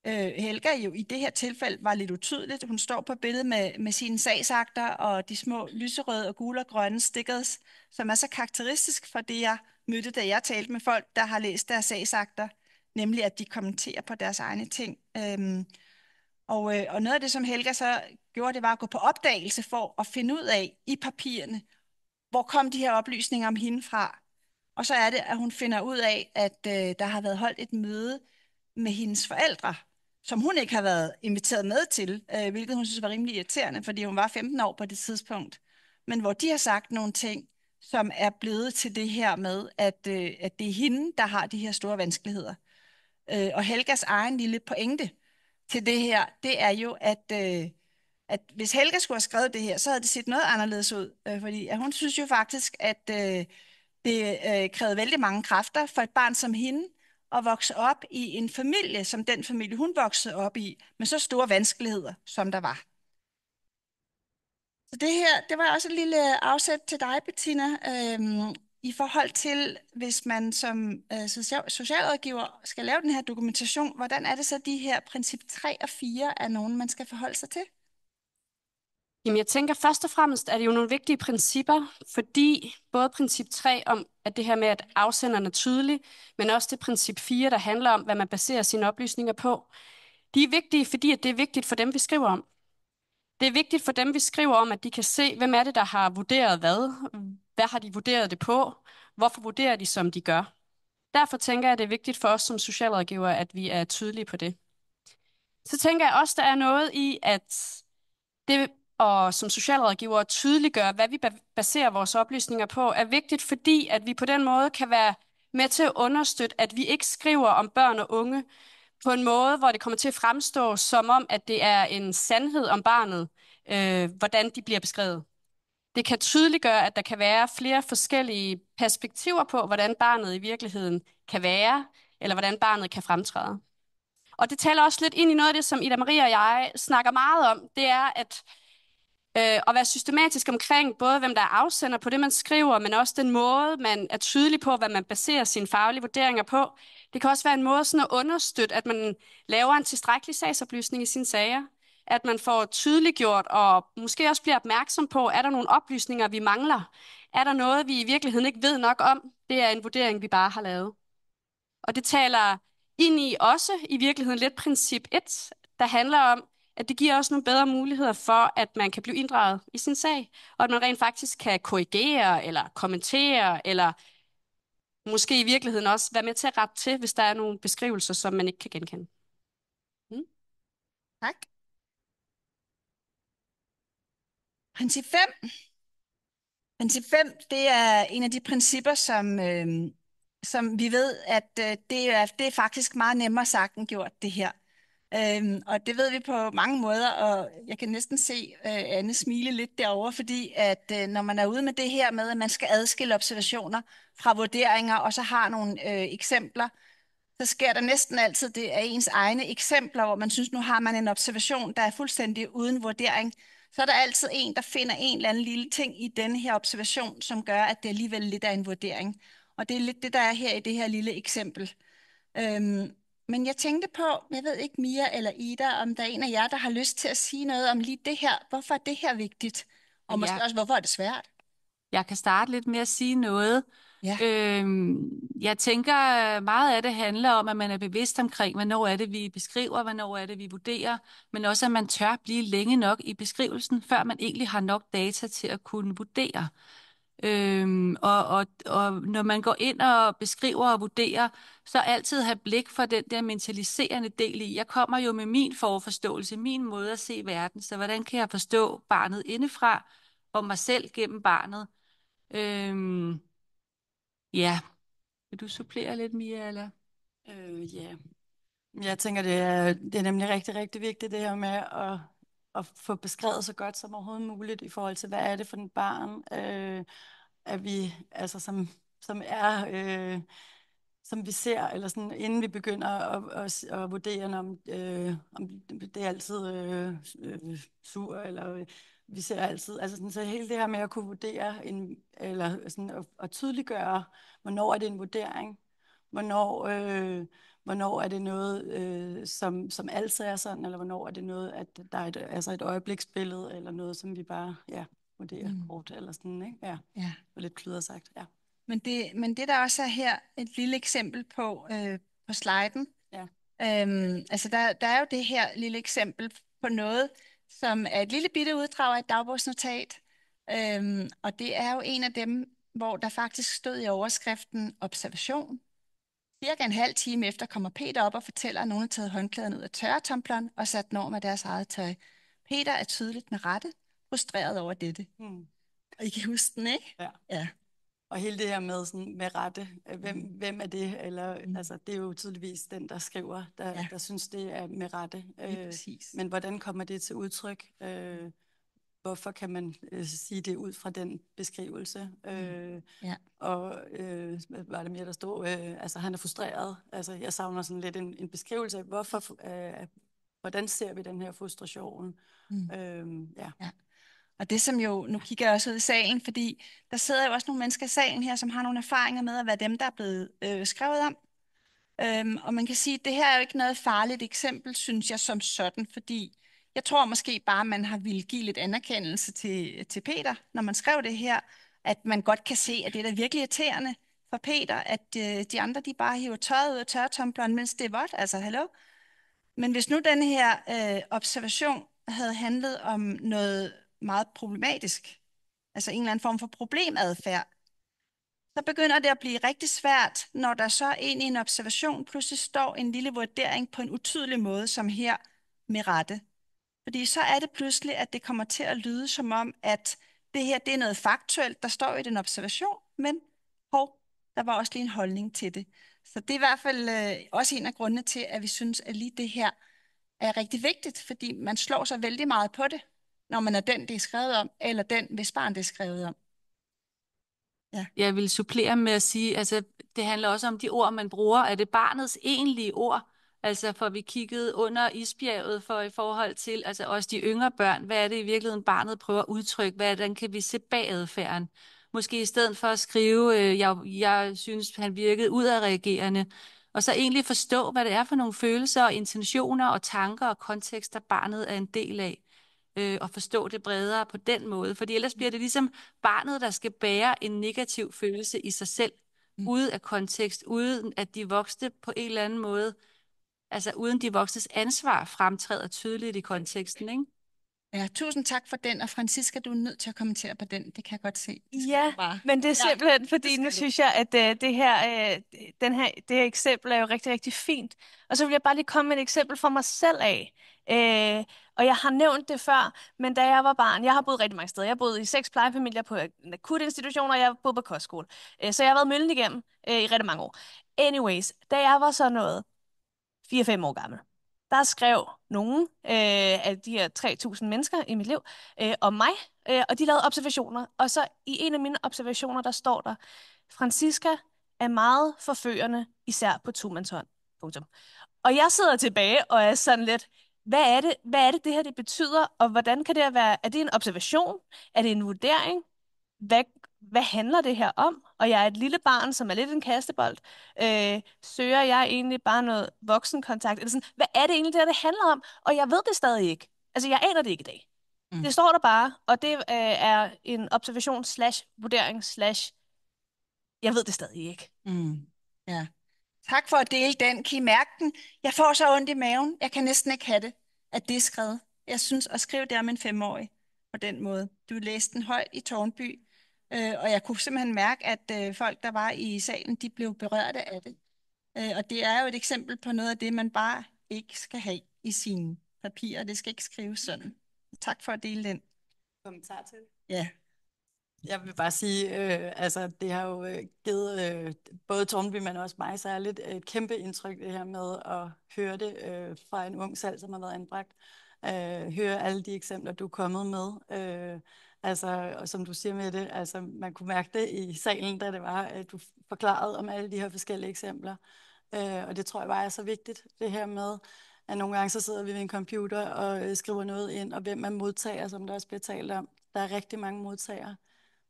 Helga jo i det her tilfælde var lidt utydeligt. Hun står på billedet med sine sagsakter og de små lyserøde og gule og grønne stickers, som er så karakteristisk for det, jeg mødte, da jeg talte med folk, der har læst deres sagsakter, nemlig at de kommenterer på deres egne ting. Og noget af det, som Helga så gjorde, det var at gå på opdagelse for at finde ud af i papirerne, hvor kom de her oplysninger om hende fra. Og så er det, at hun finder ud af, at der har været holdt et møde med hendes forældre, som hun ikke har været inviteret med til, hvilket hun synes var rimelig irriterende, fordi hun var 15 år på det tidspunkt. Men hvor de har sagt nogle ting, som er blevet til det her med, at det er hende, der har de her store vanskeligheder. Og Helgas egen lille pointe til det her, det er jo, at hvis Helga skulle have skrevet det her, så havde det set noget anderledes ud. Fordi hun synes jo faktisk, at det krævede vældig mange kræfter for et barn som hende at vokse op i en familie, som den familie, hun voksede op i, med så store vanskeligheder, som der var. Så det her, det var også et lille afsæt til dig, Bettina, i forhold til, hvis man som socialrådgiver skal lave den her dokumentation, hvordan er det så, de her princip 3 og 4 er nogen, man skal forholde sig til? Jamen, jeg tænker først og fremmest, er det jo nogle vigtige principper, fordi både princip 3 om, at det her med, at afsenderen er tydelig, men også det princip 4, der handler om, hvad man baserer sine oplysninger på, de er vigtige, fordi at det er vigtigt for dem, vi skriver om. Det er vigtigt for dem, vi skriver om, at de kan se, hvem er det, der har vurderet hvad, hvad har de vurderet det på, hvorfor vurderer de, som de gør. Derfor tænker jeg, at det er vigtigt for os som socialrådgiver, at vi er tydelige på det. Så tænker jeg også, der er noget i, at det og som socialrådgiver tydeliggøre, hvad vi baserer vores oplysninger på, er vigtigt, fordi at vi på den måde kan være med til at understøtte, at vi ikke skriver om børn og unge på en måde, hvor det kommer til at fremstå som om, at det er en sandhed om barnet, hvordan de bliver beskrevet. Det kan tydeliggøre, at der kan være flere forskellige perspektiver på, hvordan barnet i virkeligheden kan være, eller hvordan barnet kan fremtræde. Og det taler også lidt ind i noget af det, som Ida Marie og jeg snakker meget om, det er at være systematisk omkring både, hvem der er afsender på det, man skriver, men også den måde, man er tydelig på, hvad man baserer sine faglige vurderinger på. Det kan også være en måde sådan at understøtte, at man laver en tilstrækkelig sagsoplysning i sine sager, at man får tydeliggjort og måske også bliver opmærksom på, er der nogle oplysninger, vi mangler? Er der noget, vi i virkeligheden ikke ved nok om? Det er en vurdering, vi bare har lavet. Og det taler ind i også i virkeligheden lidt princip 1, der handler om, at det giver også nogle bedre muligheder for, at man kan blive inddraget i sin sag, og at man rent faktisk kan korrigere eller kommentere, eller måske i virkeligheden også være med til at rette til, hvis der er nogle beskrivelser, som man ikke kan genkende. Tak. Princip 5. Princip 5, det er en af de principper, som vi ved, at det er faktisk meget nemmere sagt end gjort, det her. Og det ved vi på mange måder, og jeg kan næsten se Anne smile lidt derovre, fordi at når man er ude med det her med, at man skal adskille observationer fra vurderinger, og så har nogle eksempler, så sker der næsten altid det af ens egne eksempler, hvor man synes, nu har man en observation, der er fuldstændig uden vurdering. Så er der altid en, der finder en eller anden lille ting i denne her observation, som gør, at det alligevel lidt er en vurdering. Og det er lidt det, der er her i det her lille eksempel. Men jeg tænkte på, jeg ved ikke, Mia eller Ida, om der er en af jer, der har lyst til at sige noget om lige det her. Hvorfor er det her vigtigt? Og måske også, hvorfor er det svært? Jeg kan starte lidt med at sige noget Ja. Jeg tænker, meget af det handler om, at man er bevidst omkring, hvornår er det, vi beskriver, hvornår er det, vi vurderer, men også, at man tør blive længe nok i beskrivelsen, før man egentlig har nok data til at kunne vurdere. Og når man går ind og beskriver og vurderer, så altid have blik for den der mentaliserende del i. Jeg kommer jo med min forforståelse, min måde at se verden, så hvordan kan jeg forstå barnet indefra og mig selv gennem barnet? Ja, vil du supplere lidt, Mia, eller? Ja. Jeg tænker, det er nemlig rigtig, rigtig vigtigt det her med at få beskrevet så godt som overhovedet muligt i forhold til, hvad er det for et barn, at vi, altså som er, som vi ser, eller sådan, inden vi begynder at vurdere, om det er altid sur, eller vi ser altid, altså sådan, så hele det her med at kunne vurdere, eller sådan at tydeliggøre, hvornår er det en vurdering, hvornår er det noget, som altid er sådan, eller hvornår er det noget, at der er et øjebliksbillede, eller noget, som vi bare vurderer kort, eller sådan, ikke? Ja, Ja. og lidt kludret sagt, ja. Men det der også er her et lille eksempel på sliden. Ja. Altså der er jo det her lille eksempel på noget, som er et lille bitte uddrag af et dagbogsnotat. Og det er jo en af dem, hvor der faktisk stod i overskriften observation. Cirka en halv time efter kommer Peter op og fortæller, at nogen har taget håndklæderne ud af tørretumbleren og sat norm af deres eget tøj. Peter er tydeligt med rette frustreret over dette. Og I kan huske den, ikke? Ja. Ja. Og hele det her med, sådan, med rette, hvem er det? Eller, altså, det er jo tydeligvis den, der skriver, der synes, det er med rette. Men hvordan kommer det til udtryk? Hvorfor kan man sige det ud fra den beskrivelse? Og hvad var det mere, der stod? Altså, han er frustreret. Altså, jeg savner sådan lidt en beskrivelse af, hvordan ser vi den her frustration? Og det som jo, nu kigger jeg også ud i salen, fordi der sidder jo også nogle mennesker i salen her, som har nogle erfaringer med at være dem, der er blevet skrevet om. Og man kan sige, at det her er jo ikke noget farligt eksempel, synes jeg, som sådan, fordi jeg tror måske bare, man har ville give lidt anerkendelse til Peter, når man skrev det her, at man godt kan se, at det er da virkelig irriterende for Peter, at de andre, de bare hiver tøjet ud af tørretumbleren, mens det er vådt, altså hallo. Men hvis nu den her observation havde handlet om noget meget problematisk, altså en eller anden form for problemadfærd, så begynder det at blive rigtig svært, når der så ind i en observation pludselig står en lille vurdering på en utydelig måde, som her med rette. Fordi så er det pludselig, at det kommer til at lyde som om, at det her det er noget faktuelt, der står i den observation, men der var også lige en holdning til det. Så det er i hvert fald også en af grundene til, at vi synes, at lige det her er rigtig vigtigt, fordi man slår sig vældig meget på det, når man er den, det er skrevet om, eller den, hvis barn det er skrevet om. Ja. Jeg vil supplere med at sige, altså det handler også om de ord, man bruger. Er det barnets egentlige ord? Altså for vi kiggede under isbjerget for i forhold til, altså også de yngre børn, hvad er det i virkeligheden barnet prøver at udtrykke? Hvordan kan vi se bag adfærden? Måske i stedet for at skrive, jeg synes, han virkede udadreagerende, og så egentlig forstå, hvad det er for nogle følelser og intentioner og tanker og kontekster, barnet er en del af. Og forstå det bredere på den måde. Fordi ellers bliver det ligesom barnet, der skal bære en negativ følelse i sig selv, ude af kontekst, uden at de voksne på en eller anden måde, altså uden de voksnes ansvar, fremtræder tydeligt i konteksten, ikke? Ja, tusind tak for den, og Francisca, du er nødt til at kommentere på den, det kan jeg godt se. Ja, men det er simpelthen, fordi nu synes jeg, at det her eksempel er jo rigtig, rigtig fint. Og så vil jeg bare lige komme med et eksempel fra mig selv af. Og jeg har nævnt det før, men da jeg var barn, jeg har boet rigtig mange steder. Jeg har boet i 6 plejefamilier på akutinstitutioner, og jeg har boet på kostskole. Så jeg har været møllen igennem i rigtig mange år. Anyways, da jeg var så noget 4-5 år gammel, der skrev nogen af de her 3.000 mennesker i mit liv om mig, og de lavede observationer. Og så i en af mine observationer, der står der, Francisca er meget forførende, især på tomandshånd. Punktum. Og jeg sidder tilbage og er sådan lidt, hvad er det her det betyder, og hvordan kan det være? Er det en observation? Er det en vurdering? Hvad handler det her om? Og jeg er et lille barn, som er lidt en kastebold. Søger jeg egentlig bare noget voksenkontakt? Eller sådan, hvad er det egentlig, det handler om? Og jeg ved det stadig ikke. Altså, jeg aner det ikke i dag. Det står der bare, og det er en observation /vurdering/ Jeg ved det stadig ikke. Ja. Tak for at dele den. Kan I mærke den? Jeg får så ondt i maven. Jeg kan næsten ikke have det, at det er skrevet. Jeg synes, at skrive det om en 5-årig på den måde. Du læste den højt i Tårnby, og jeg kunne simpelthen mærke, at folk, der var i salen, de blev berørte af det. Og det er jo et eksempel på noget af det, man bare ikke skal have i sine papirer. Det skal ikke skrives sådan. Tak for at dele den. Kommentar til det? Ja. Jeg vil bare sige, altså det har jo givet både Tårnby, men også mig særligt et kæmpe indtryk, det her med at høre det fra en ung selv, som har været anbragt. Høre alle de eksempler, du er kommet med. Altså, og som du siger med det, altså man kunne mærke det i salen, da det var, at du forklarede om alle de her forskellige eksempler. Og det tror jeg bare er så vigtigt, det her med, at nogle gange så sidder vi ved en computer og skriver noget ind, og hvem er modtager, som der også bliver talt om. Der er rigtig mange modtagere.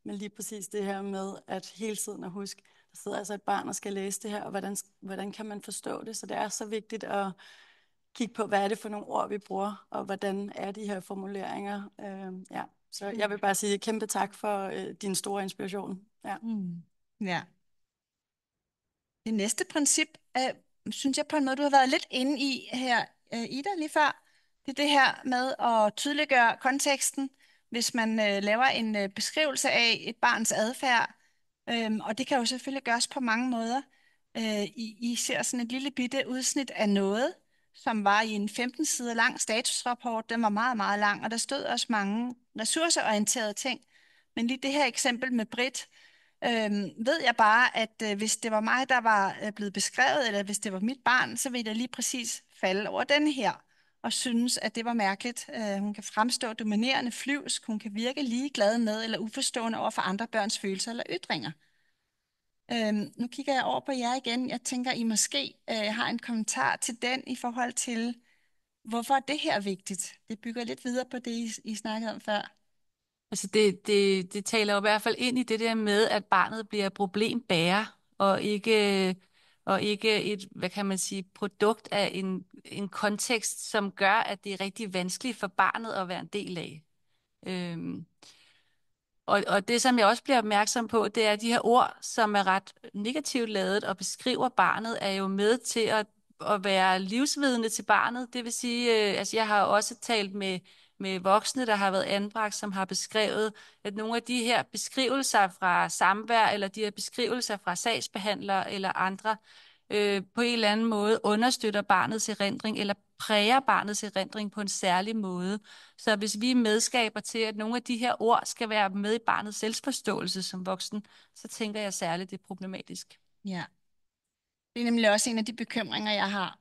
Men lige præcis det her med, at hele tiden at huske, der sidder altså et barn og skal læse det her, og hvordan kan man forstå det? Så det er så vigtigt at kigge på, hvad er det for nogle ord, vi bruger, og hvordan er de her formuleringer. Ja. Så jeg vil bare sige kæmpe tak for din store inspiration. Ja. Ja. Det næste princip, synes jeg på en måde, du har været lidt inde i her, Ida, lige før. Det er det her med at tydeliggøre konteksten, hvis man laver en beskrivelse af et barns adfærd. Og det kan jo selvfølgelig gøres på mange måder. I ser sådan et lille bitte udsnit af noget, som var i en 15 sider lang statusrapport. Den var meget, meget lang, og der stod også mange ressourceorienterede ting. Men lige det her eksempel med Britt, ved jeg bare, at hvis det var mig, der var blevet beskrevet, eller hvis det var mit barn, så ville jeg lige præcis falde over den her, og synes, at det var mærkeligt. Hun kan fremstå dominerende, flyvsk, hun kan virke ligeglad med, eller uforstående over for andre børns følelser eller ytringer. Nu kigger jeg over på jer igen. Jeg tænker, I måske har en kommentar til den i forhold til, hvorfor er det her vigtigt? Det bygger lidt videre på det, I snakkede om før. Altså det taler jo i hvert fald ind i det der med, at barnet bliver problembærer, og ikke et, hvad kan man sige, produkt af en kontekst, som gør, at det er rigtig vanskeligt for barnet at være en del af. Og det, som jeg også bliver opmærksom på, det er, at de her ord, som er ret negativt lavet og beskriver barnet, er jo med til at være livsvidende til barnet. Det vil sige, altså jeg har også talt med voksne, der har været anbragt, som har beskrevet, at nogle af de her beskrivelser fra samvær, eller de her beskrivelser fra sagsbehandlere eller andre, på en eller anden måde understøtter barnets erindring, eller præger barnets erindring på en særlig måde. Så hvis vi er medskaber til, at nogle af de her ord skal være med i barnets selvforståelse som voksen, så tænker jeg særligt, det er problematisk. Ja. Det er nemlig også en af de bekymringer, jeg har.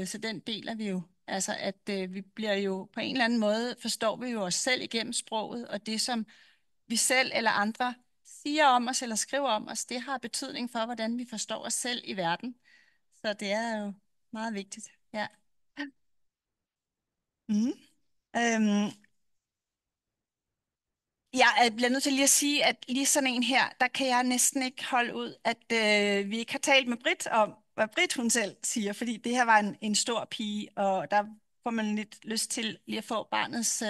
Så den deler vi jo. Altså, at vi bliver jo på en eller anden måde, forstår vi jo os selv igennem sproget, og det, som vi selv eller andre siger om os eller skriver om os, det har betydning for, hvordan vi forstår os selv i verden. Så det er jo meget vigtigt. Ja. Jeg bliver nødt til lige at sige, at lige sådan en her, der kan jeg næsten ikke holde ud, at vi ikke har talt med Britt om, hvad Britt hun selv siger, fordi det her var en stor pige, og der får man lidt lyst til lige at få barnets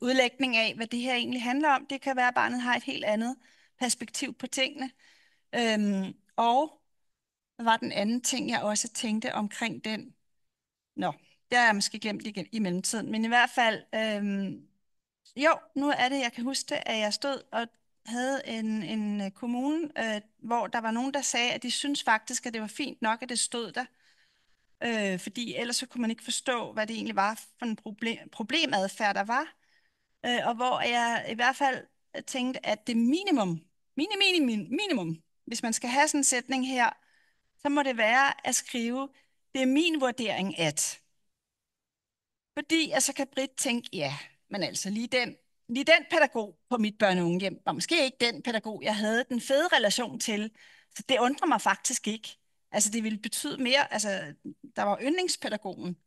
udlægning af, hvad det her egentlig handler om. Det kan være, at barnet har et helt andet perspektiv på tingene. Og hvad var den anden ting, jeg også tænkte omkring den? Nå, det har jeg måske glemt igen i mellemtiden, men i hvert fald... Jo, nu er det, jeg kan huske det, at jeg stod og havde en kommune, hvor der var nogen, der sagde, at de synes faktisk, at det var fint nok, at det stod der. Fordi ellers så kunne man ikke forstå, hvad det egentlig var for en problemadfærd, der var. Og hvor jeg i hvert fald tænkte, at det minimum, hvis man skal have sådan en sætning her, så må det være at skrive, det er min vurdering at. Fordi så kan Britt tænke, ja, men altså lige den pædagog på mit børne- og ungehjem var måske ikke den pædagog, jeg havde den fede relation til. Så det undrer mig faktisk ikke. Altså det ville betyde mere, altså der var yndlingspædagogen.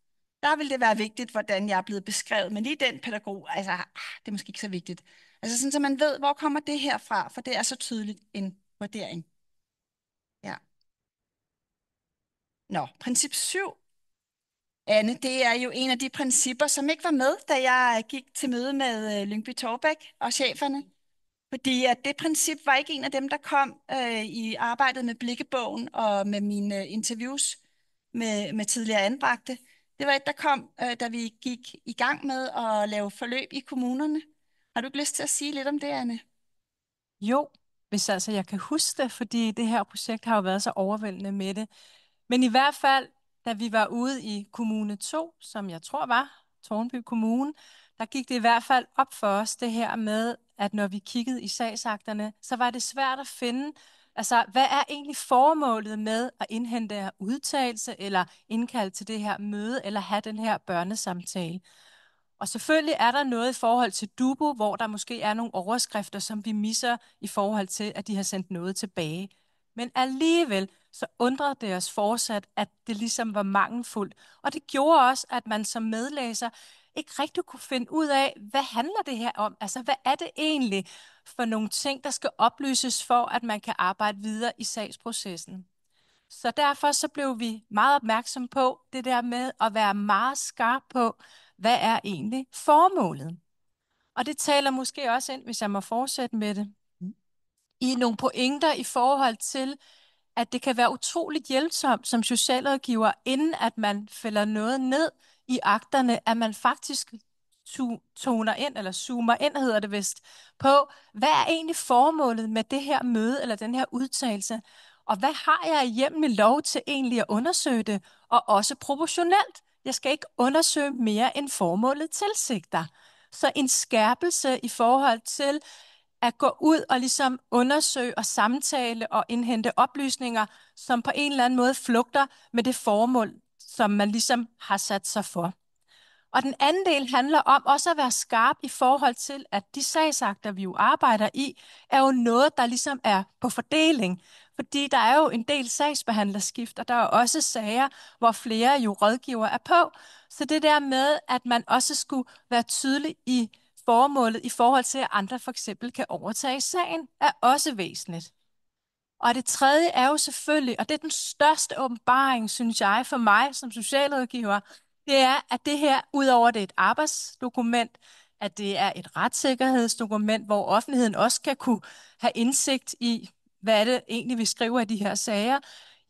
Der ville det være vigtigt, hvordan jeg er blevet beskrevet. Men lige den pædagog, altså det er måske ikke så vigtigt. Altså sådan, så man ved, hvor kommer det her fra, for det er så tydeligt en vurdering. Ja. Nå, princip 7. Anne, det er jo en af de principper, som ikke var med, da jeg gik til møde med Lyngby Taarbæk og cheferne. Fordi at det princip var ikke en af dem, der kom i arbejdet med Blikkebogen og med mine interviews med tidligere anbragte. Det var et, der kom, da vi gik i gang med at lave forløb i kommunerne. Har du ikke lyst til at sige lidt om det, Anne? Jo, hvis altså jeg kan huske det, fordi det her projekt har jo været så overvældende med det. Men i hvert fald, da vi var ude i kommune 2, som jeg tror var Tårnby Kommune, der gik det i hvert fald op for os det her med, at når vi kiggede i sagsakterne, så var det svært at finde, altså hvad er egentlig formålet med at indhente udtalelse eller indkalde til det her møde eller have den her børnesamtale. Og selvfølgelig er der noget i forhold til Dubo, hvor der måske er nogle overskrifter, som vi misser i forhold til, at de har sendt noget tilbage. Men alligevel så undrede det os fortsat, at det ligesom var mangelfuldt. Og det gjorde også, at man som medlæser ikke rigtig kunne finde ud af, hvad handler det her om? Altså, hvad er det egentlig for nogle ting, der skal oplyses for, at man kan arbejde videre i sagsprocessen? Så derfor så blev vi meget opmærksom på det der med at være meget skarp på, hvad er egentlig formålet? Og det taler måske også ind, hvis jeg må fortsætte med det, i nogle pointer i forhold til, at det kan være utroligt hjælpsomt som socialrådgiver, inden at man fælder noget ned i akterne, at man faktisk toner ind, eller zoomer ind, hedder det vist, på, hvad er egentlig formålet med det her møde, eller den her udtalelse, og hvad har jeg i hjemmelig lov til egentlig at undersøge det, og også proportionelt. Jeg skal ikke undersøge mere end formålet tilsigter. Så en skærpelse i forhold til at gå ud og ligesom undersøge og samtale og indhente oplysninger, som på en eller anden måde flugter med det formål, som man ligesom har sat sig for. Og den anden del handler om også at være skarp i forhold til, at de sagsakter, vi jo arbejder i, er jo noget, der ligesom er på fordeling. Fordi der er jo en del sagsbehandlerskift, og der er også sager, hvor flere jo rådgiver er på. Så det der med, at man også skulle være tydelig i formålet i forhold til, at andre for eksempel kan overtage sagen, er også væsentligt. Og det tredje er jo selvfølgelig, og det er den største åbenbaring, synes jeg, for mig som socialrådgiver, det er, at det her, udover det er et arbejdsdokument, at det er et retssikkerhedsdokument, hvor offentligheden også kan kunne have indsigt i, hvad er det egentlig, vi skriver i de her sager,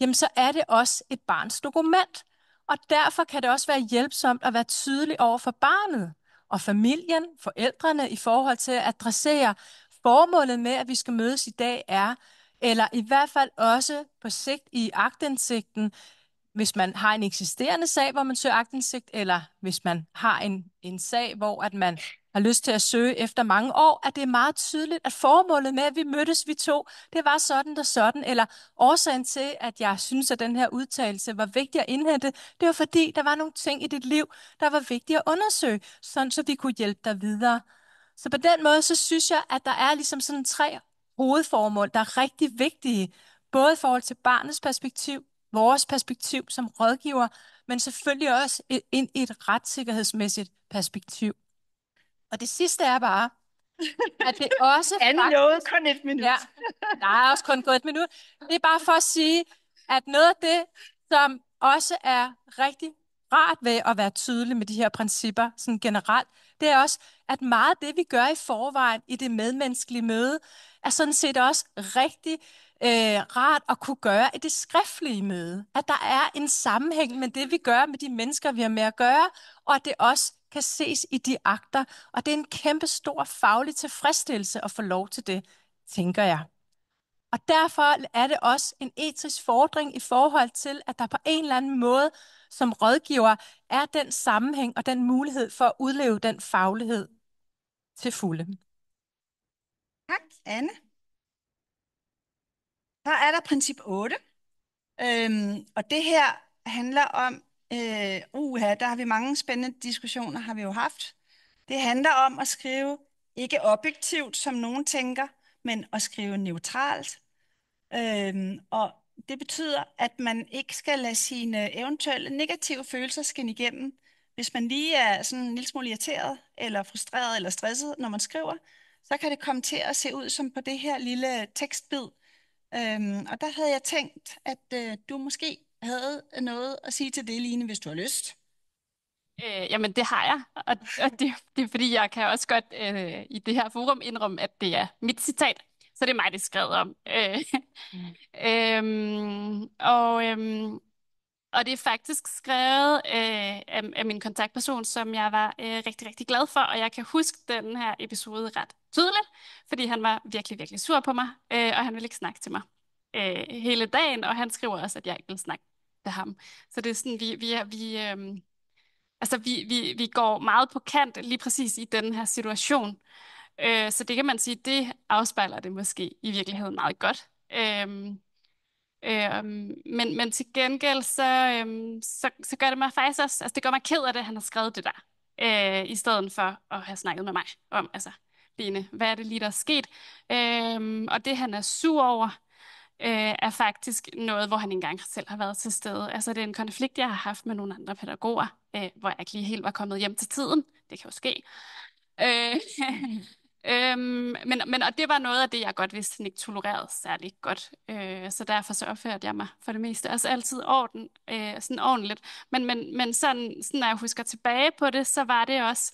jamen så er det også et barns dokument. Og derfor kan det også være hjælpsomt at være tydelig over for barnet og familien, forældrene, i forhold til at adressere formålet med, at vi skal mødes i dag er, eller i hvert fald også på sigt i aktindsigten, hvis man har en eksisterende sag, hvor man søger aktindsigt, eller hvis man har en sag, hvor at man har lyst til at søge efter mange år, at det er meget tydeligt, at formålet med, at vi mødtes, vi to, det var sådan og sådan, eller årsagen til, at jeg synes, at den her udtalelse var vigtig at indhente, det var fordi, der var nogle ting i dit liv, der var vigtige at undersøge, sådan så vi kunne hjælpe dig videre. Så på den måde, så synes jeg, at der er ligesom sådan 3 hovedformål, der er rigtig vigtige, både i forhold til barnets perspektiv, vores perspektiv som rådgiver, men selvfølgelig også ind i et retssikkerhedsmæssigt perspektiv. Og det sidste er bare, at det også Anne nåede kun 1 minut. Ja, der er også kun gået 1 minut. Det er bare for at sige, at noget af det, som også er rigtig rart ved at være tydelig med de her principper sådan generelt, det er også, at meget af det, vi gør i forvejen i det medmenneskelige møde, er sådan set også rigtig rart at kunne gøre i det skriftlige møde. At der er en sammenhæng med det, vi gør med de mennesker, vi har med at gøre, og at det også kan ses i de akter. Og det er en kæmpe stor faglig tilfredsstillelse at få lov til det, tænker jeg. Og derfor er det også en etisk fordring i forhold til, at der på en eller anden måde som rådgiver er den sammenhæng og den mulighed for at udleve den faglighed til fulde. Tak, Anne. Så er der princip 8. Og det her handler om, der har vi mange spændende diskussioner, har vi jo haft. Det handler om at skrive ikke objektivt, som nogen tænker, men at skrive neutralt. Og det betyder, at man ikke skal lade sine eventuelle negative følelser skinne igennem. Hvis man lige er sådan en lille smule irriteret, eller frustreret, eller stresset, når man skriver, så kan det komme til at se ud som på det her lille tekstbid. Og der havde jeg tænkt, at du måske havde noget at sige til det, Line, hvis du har lyst. Jamen, det har jeg, og det er fordi, jeg kan også godt i det her forum indrømme, at det er mit citat, så det er mig, det er skrevet om. Og og det er faktisk skrevet af min kontaktperson, som jeg var rigtig, rigtig glad for. Og jeg kan huske den her episode ret tydeligt, fordi han var virkelig, virkelig sur på mig, og han ville ikke snakke til mig hele dagen. Og han skriver også, at jeg ikke vil snakke til ham. Så det er sådan, vi går meget på kant lige præcis i den her situation. Så det kan man sige, det afspejler det måske i virkeligheden meget godt. Men til gengæld, så gør det mig faktisk også, altså det gør mig ked af det, at han har skrevet det der, i stedet for at have snakket med mig om, altså, Line, hvad er det lige, der er sket? Og det, han er sur over, er faktisk noget, hvor han ikke engang selv har været til stede. Altså, det er en konflikt, jeg har haft med nogle andre pædagoger, hvor jeg ikke lige helt var kommet hjem til tiden. Det kan jo ske. Øh, og det var noget af det, jeg godt vidste, han ikke tolererede særlig godt. Så derfor så opførte jeg mig for det meste også altid sådan ordentligt. Men sådan, når jeg husker tilbage på det, så var det også,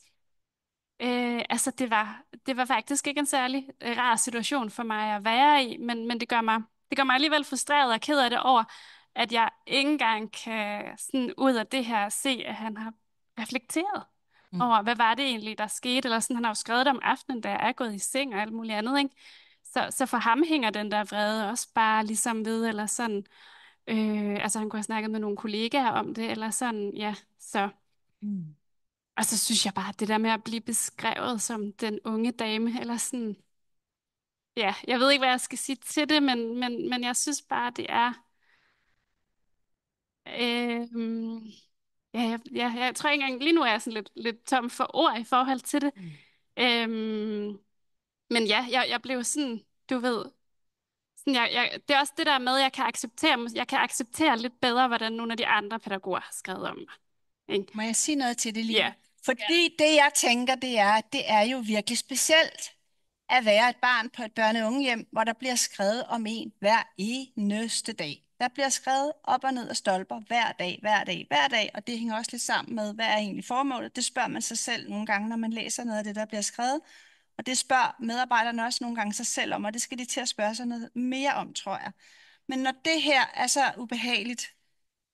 altså det var faktisk ikke en særlig rar situation for mig at være i, men det gør mig alligevel frustreret og ked af det over, at jeg ikke engang kan sådan ud af det her se, at han har reflekteret over, hvad var det egentlig, der skete, eller sådan, han har jo skrevet det om aftenen, da jeg er gået i seng og alt muligt andet, ikke? Så for ham hænger den der vrede også bare ligesom ved, eller sådan, altså han kunne have snakket med nogle kollegaer om det, eller sådan, ja, så. Og så synes jeg bare, at det der med at blive beskrevet som den unge dame, eller sådan, ja, jeg ved ikke, hvad jeg skal sige til det, men jeg synes bare, det er, øh, jeg tror ikke engang, lige nu er jeg sådan lidt tom for ord i forhold til det. Øhm, men ja, jeg blev sådan, du ved, sådan, det er også det der med, jeg kan acceptere lidt bedre, hvordan nogle af de andre pædagoger har skrevet om mig. Ikke? Må jeg sige noget til det lige? Ja. Fordi det, jeg tænker, det er, at det er jo virkelig specielt at være et barn på et børne- og ungehjem, hvor der bliver skrevet om en hver eneste dag. Der bliver skrevet op og ned af stolper hver dag, hver dag, hver dag, og det hænger også lidt sammen med, hvad er egentlig formålet? Det spørger man sig selv nogle gange, når man læser noget af det, der bliver skrevet. Og det spørger medarbejderne også nogle gange sig selv om, og det skal de til at spørge sig noget mere om, tror jeg. Men når det her er så ubehageligt,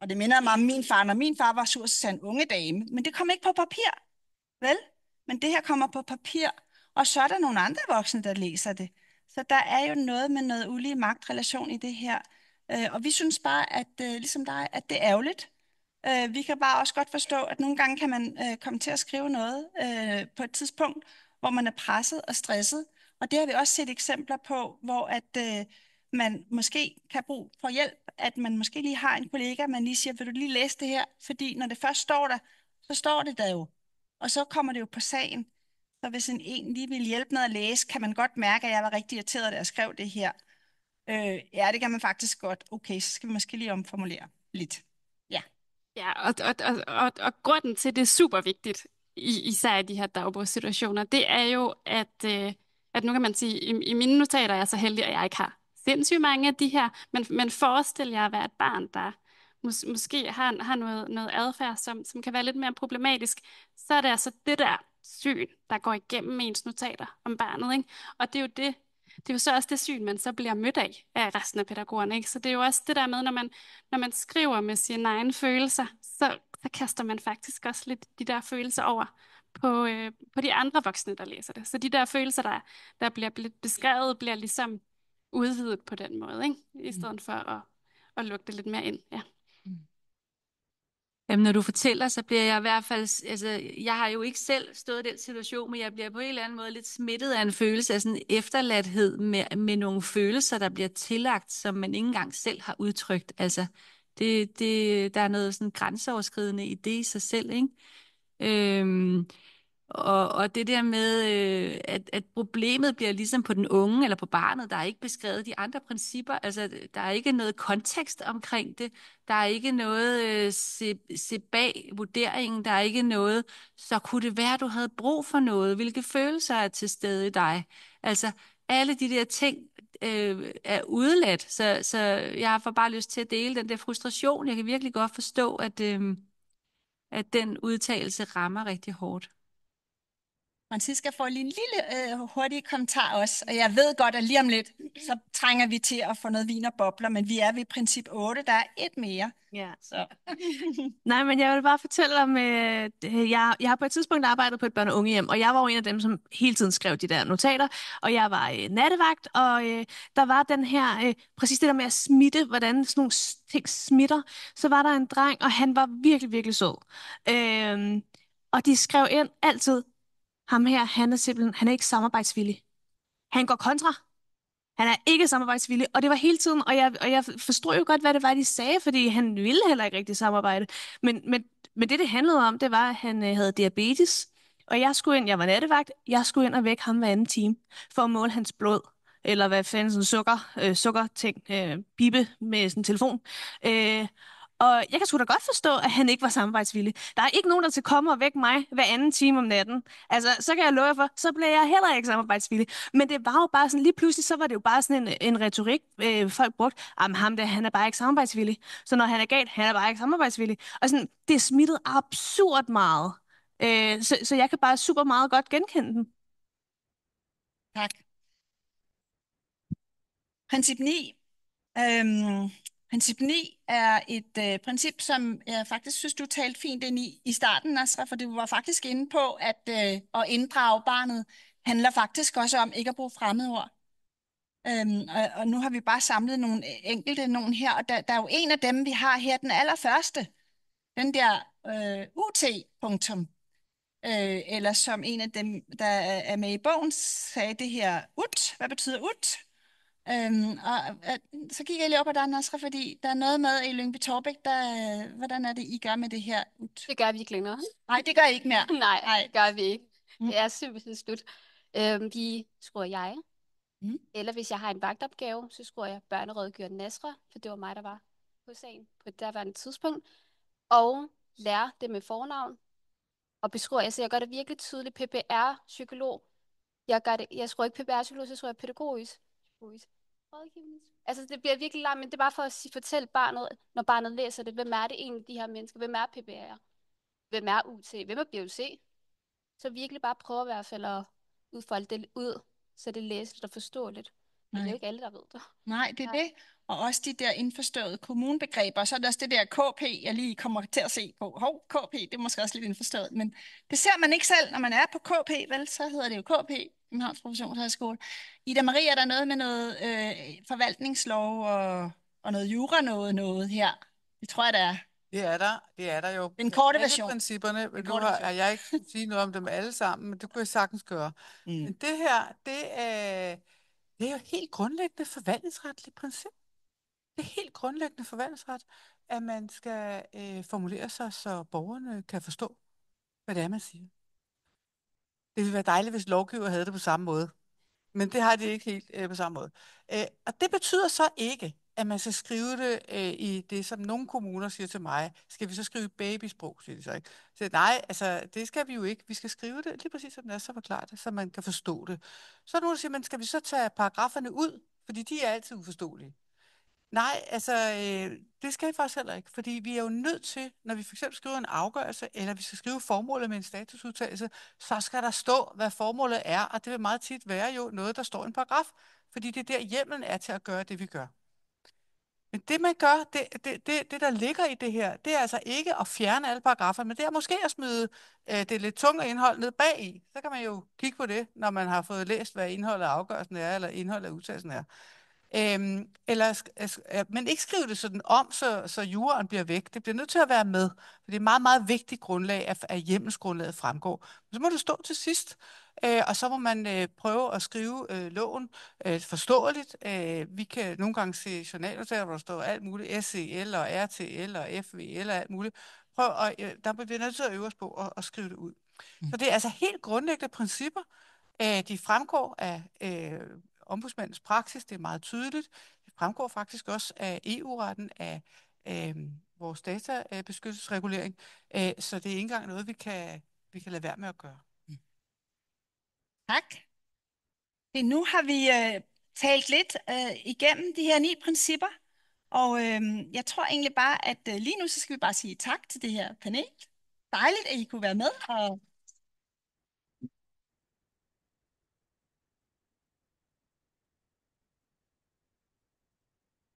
og det minder mig om min far, når min far var sur, så sagde en unge dame, men det kom ikke på papir, vel? Men det her kommer på papir, og så er der nogle andre voksne, der læser det. Så der er jo noget med noget ulige magtrelation i det her. Og vi synes bare, at ligesom dig, at det er ærgerligt. Vi kan bare også godt forstå, at nogle gange kan man komme til at skrive noget på et tidspunkt, hvor man er presset og stresset. Og det har vi også set eksempler på, hvor at man måske kan bruge for hjælp, at man måske lige har en kollega, man lige siger, vil du lige læse det her? Fordi når det først står der, så står det der jo. Og så kommer det jo på sagen. Så hvis en lige vil hjælpe med at læse, kan man godt mærke, at jeg var rigtig irriteret, da jeg skrev det her. Ja, det kan man faktisk godt. Okay, så skal vi måske lige omformulere lidt. Ja. Ja, og grunden til, det er super vigtigt, især i de her dagbogssituationer, det er jo, at nu kan man sige, i mine notater er jeg så heldig, at jeg ikke har sindssygt mange af de her, men forestil jer at være et barn, der måske har noget adfærd, som kan være lidt mere problematisk, så er det altså det der syn, der går igennem ens notater om barnet, ikke? Og det er jo det er jo så også det syn, man så bliver mødt af resten af pædagogerne, ikke? Så det er jo også det der med, når man skriver med sine egne følelser, så kaster man faktisk også lidt de der følelser over på de andre voksne, der læser det. Så de der følelser, der bliver beskrevet, bliver ligesom udvidet på den måde, ikke? I stedet for at lukke det lidt mere ind. Ja. Jamen, når du fortæller, så bliver jeg i hvert fald, altså, jeg har jo ikke selv stået i den situation, men jeg bliver på en eller anden måde lidt smittet af en følelse af sådan efterladthed med nogle følelser, der bliver tillagt, som man ikke engang selv har udtrykt. Altså, der er noget sådan grænseoverskridende i det i sig selv, ikke? Og det der med, at problemet bliver ligesom på den unge eller på barnet, der er ikke beskrevet de andre principper, altså der er ikke noget kontekst omkring det, der er ikke noget se bag vurderingen, der er ikke noget, så kunne det være, at du havde brug for noget, hvilke følelser er til stede i dig. Altså alle de der ting er udeladt, så jeg får bare lyst til at dele den der frustration. Jeg kan virkelig godt forstå, at den udtalelse rammer rigtig hårdt. Franziska får lige en lille hurtig kommentar også, og jeg ved godt, at lige om lidt, så trænger vi til at få noget vin og bobler, men vi er ved princip 8, der er et mere. Ja. Så. Nej, men jeg vil bare fortælle om, jeg har på et tidspunkt arbejdet på et børne- og ungehjem, og jeg var jo en af dem, som hele tiden skrev de der notater, og jeg var nattevagt, og der var den her, præcis det der med at smitte, hvordan sådan nogle ting smitter, så var der en dreng, og han var virkelig, virkelig sød. Og de skrev ind altid, ham her, han er ikke samarbejdsvillig. Han går kontra. Han er ikke samarbejdsvillig, og det var hele tiden, og jeg forstod jo godt, hvad det var, de sagde, fordi han ville heller ikke rigtig samarbejde. Men det handlede om, det var, at han havde diabetes, og jeg var nattevagt, jeg skulle ind og vække ham hver anden time, for at måle hans blod, eller hvad fanden, sådan sukkerting, pipe med sådan en telefon. Og jeg kan sgu da godt forstå, at han ikke var samarbejdsvillig. Der er ikke nogen, der skal komme og vække mig hver anden time om natten. Altså, så kan jeg love jer for, så bliver jeg heller ikke samarbejdsvillig. Men det var jo bare sådan, lige pludselig, så var det jo bare sådan en retorik, folk brugte. Jamen, ham der, han er bare ikke samarbejdsvillig. Så når han er galt, han er bare ikke samarbejdsvillig. Og sådan, det smittede absurd meget. Så jeg kan bare super meget godt genkende den. Tak. Princip 9. Princip 9 er et princip, som jeg faktisk synes, du talte fint ind i starten, Nasra, for du var faktisk inde på, at at inddrage barnet handler faktisk også om ikke at bruge fremmedord. Og nu har vi bare samlet nogle enkelte nogen her, og der er jo en af dem, vi har her, den allerførste. Den der UT-punktum. Eller som en af dem, der er med i bogen, sagde det her ut. Hvad betyder ut? Så kigger jeg lige op på dig, Nasra, fordi der er noget med i Lyngby-Taarbæk, hvordan er det, I gør med det her ut? Det gør vi ikke længere. Nej, det gør I ikke mere. Nej, det gør vi ikke. Det er simpelthen slut. Vi skriver jeg. Eller hvis jeg har en vagtopgave, så skriver jeg børnerådgiver Nasra, for det var mig, der var på sagen på et derværende tidspunkt. Og lærer det med fornavn. Og beskriver, altså jeg gør det virkelig tydeligt, PPR-psykolog. Jeg skriver ikke PPR-psykolog, så skriver jeg pædagogisk. Altså det bliver virkelig langt, men det er bare for at fortælle barnet, når barnet læser det, hvem er det egentlig, de her mennesker? Hvem er PPR? Hvem er UT? Hvem er BUC? Så virkelig bare prøve i hvert fald at udfolde det ud, så det er læseligt og forståeligt. Men det er jo ikke alle, der ved det. Nej, det er det. Og også de der indforståede kommunbegreber, og så er der også det der KP, jeg lige kommer til at se på. KP, det er måske også lidt indforstået, men det ser man ikke selv, når man er på KP, vel? Så hedder det jo KP, Københavns Professionshøjskole. Ida Marie, er der noget med noget forvaltningslov og noget jura noget her? Det tror jeg, der er. Det er der jo. Den korte alle version. Principperne, nu har jeg ikke sige noget om dem alle sammen, men det kunne jeg sagtens gøre. Men det her, det er jo helt grundlæggende forvaltningsretligt princip. Det er helt grundlæggende forvaltningsret, at man skal formulere sig, så borgerne kan forstå, hvad det er, man siger. Det ville være dejligt, hvis lovgiver havde det på samme måde. Men det har de ikke helt på samme måde. Og det betyder så ikke, at man skal skrive det i det, som nogle kommuner siger til mig. Skal vi så skrive babysprog, siger de så ikke. Så nej, altså det skal vi jo ikke. Vi skal skrive det lige præcis, som det er, så forklare det, så man kan forstå det. Så er der nogen, der siger, men skal vi så tage paragraferne ud? Fordi de er altid uforståelige. Nej, altså det skal vi faktisk heller ikke, fordi vi er jo nødt til, når vi for eksempel skriver en afgørelse, eller vi skal skrive formålet med en statusudtalelse, så skal der stå, hvad formålet er, og det vil meget tit være jo noget, der står i en paragraf, fordi det er der hjemmelen er til at gøre det, vi gør. Men det man gør, det der ligger i det her, det er altså ikke at fjerne alle paragrafer, men det er måske at smide det lidt tunge indhold ned bag i. Så kan man jo kigge på det, når man har fået læst, hvad indholdet af afgørelsen er, eller indholdet af udtalelsen er. Men ikke skrive det sådan om, så juraen bliver væk. Det bliver nødt til at være med. For det er et meget, meget vigtigt grundlag, at hjemmelsgrundlaget fremgår. Så må det stå til sidst, og så må man prøve at skrive loven forståeligt. Vi kan nogle gange se journalnotater, hvor der står alt muligt, SEL og RTL og FVL og alt muligt. Der bliver vi nødt til at øve os på at skrive det ud. Så det er altså helt grundlæggende principper. De fremgår af ombudsmandens praksis, det er meget tydeligt. Det fremgår faktisk også af EU-retten, af vores databeskyttelsesregulering, så det er ikke engang noget, vi kan lade være med at gøre. Tak. Nu har vi talt lidt igennem de her 9 principper, og jeg tror egentlig bare, at lige nu så skal vi bare sige tak til det her panel. dejligt, at I kunne være med og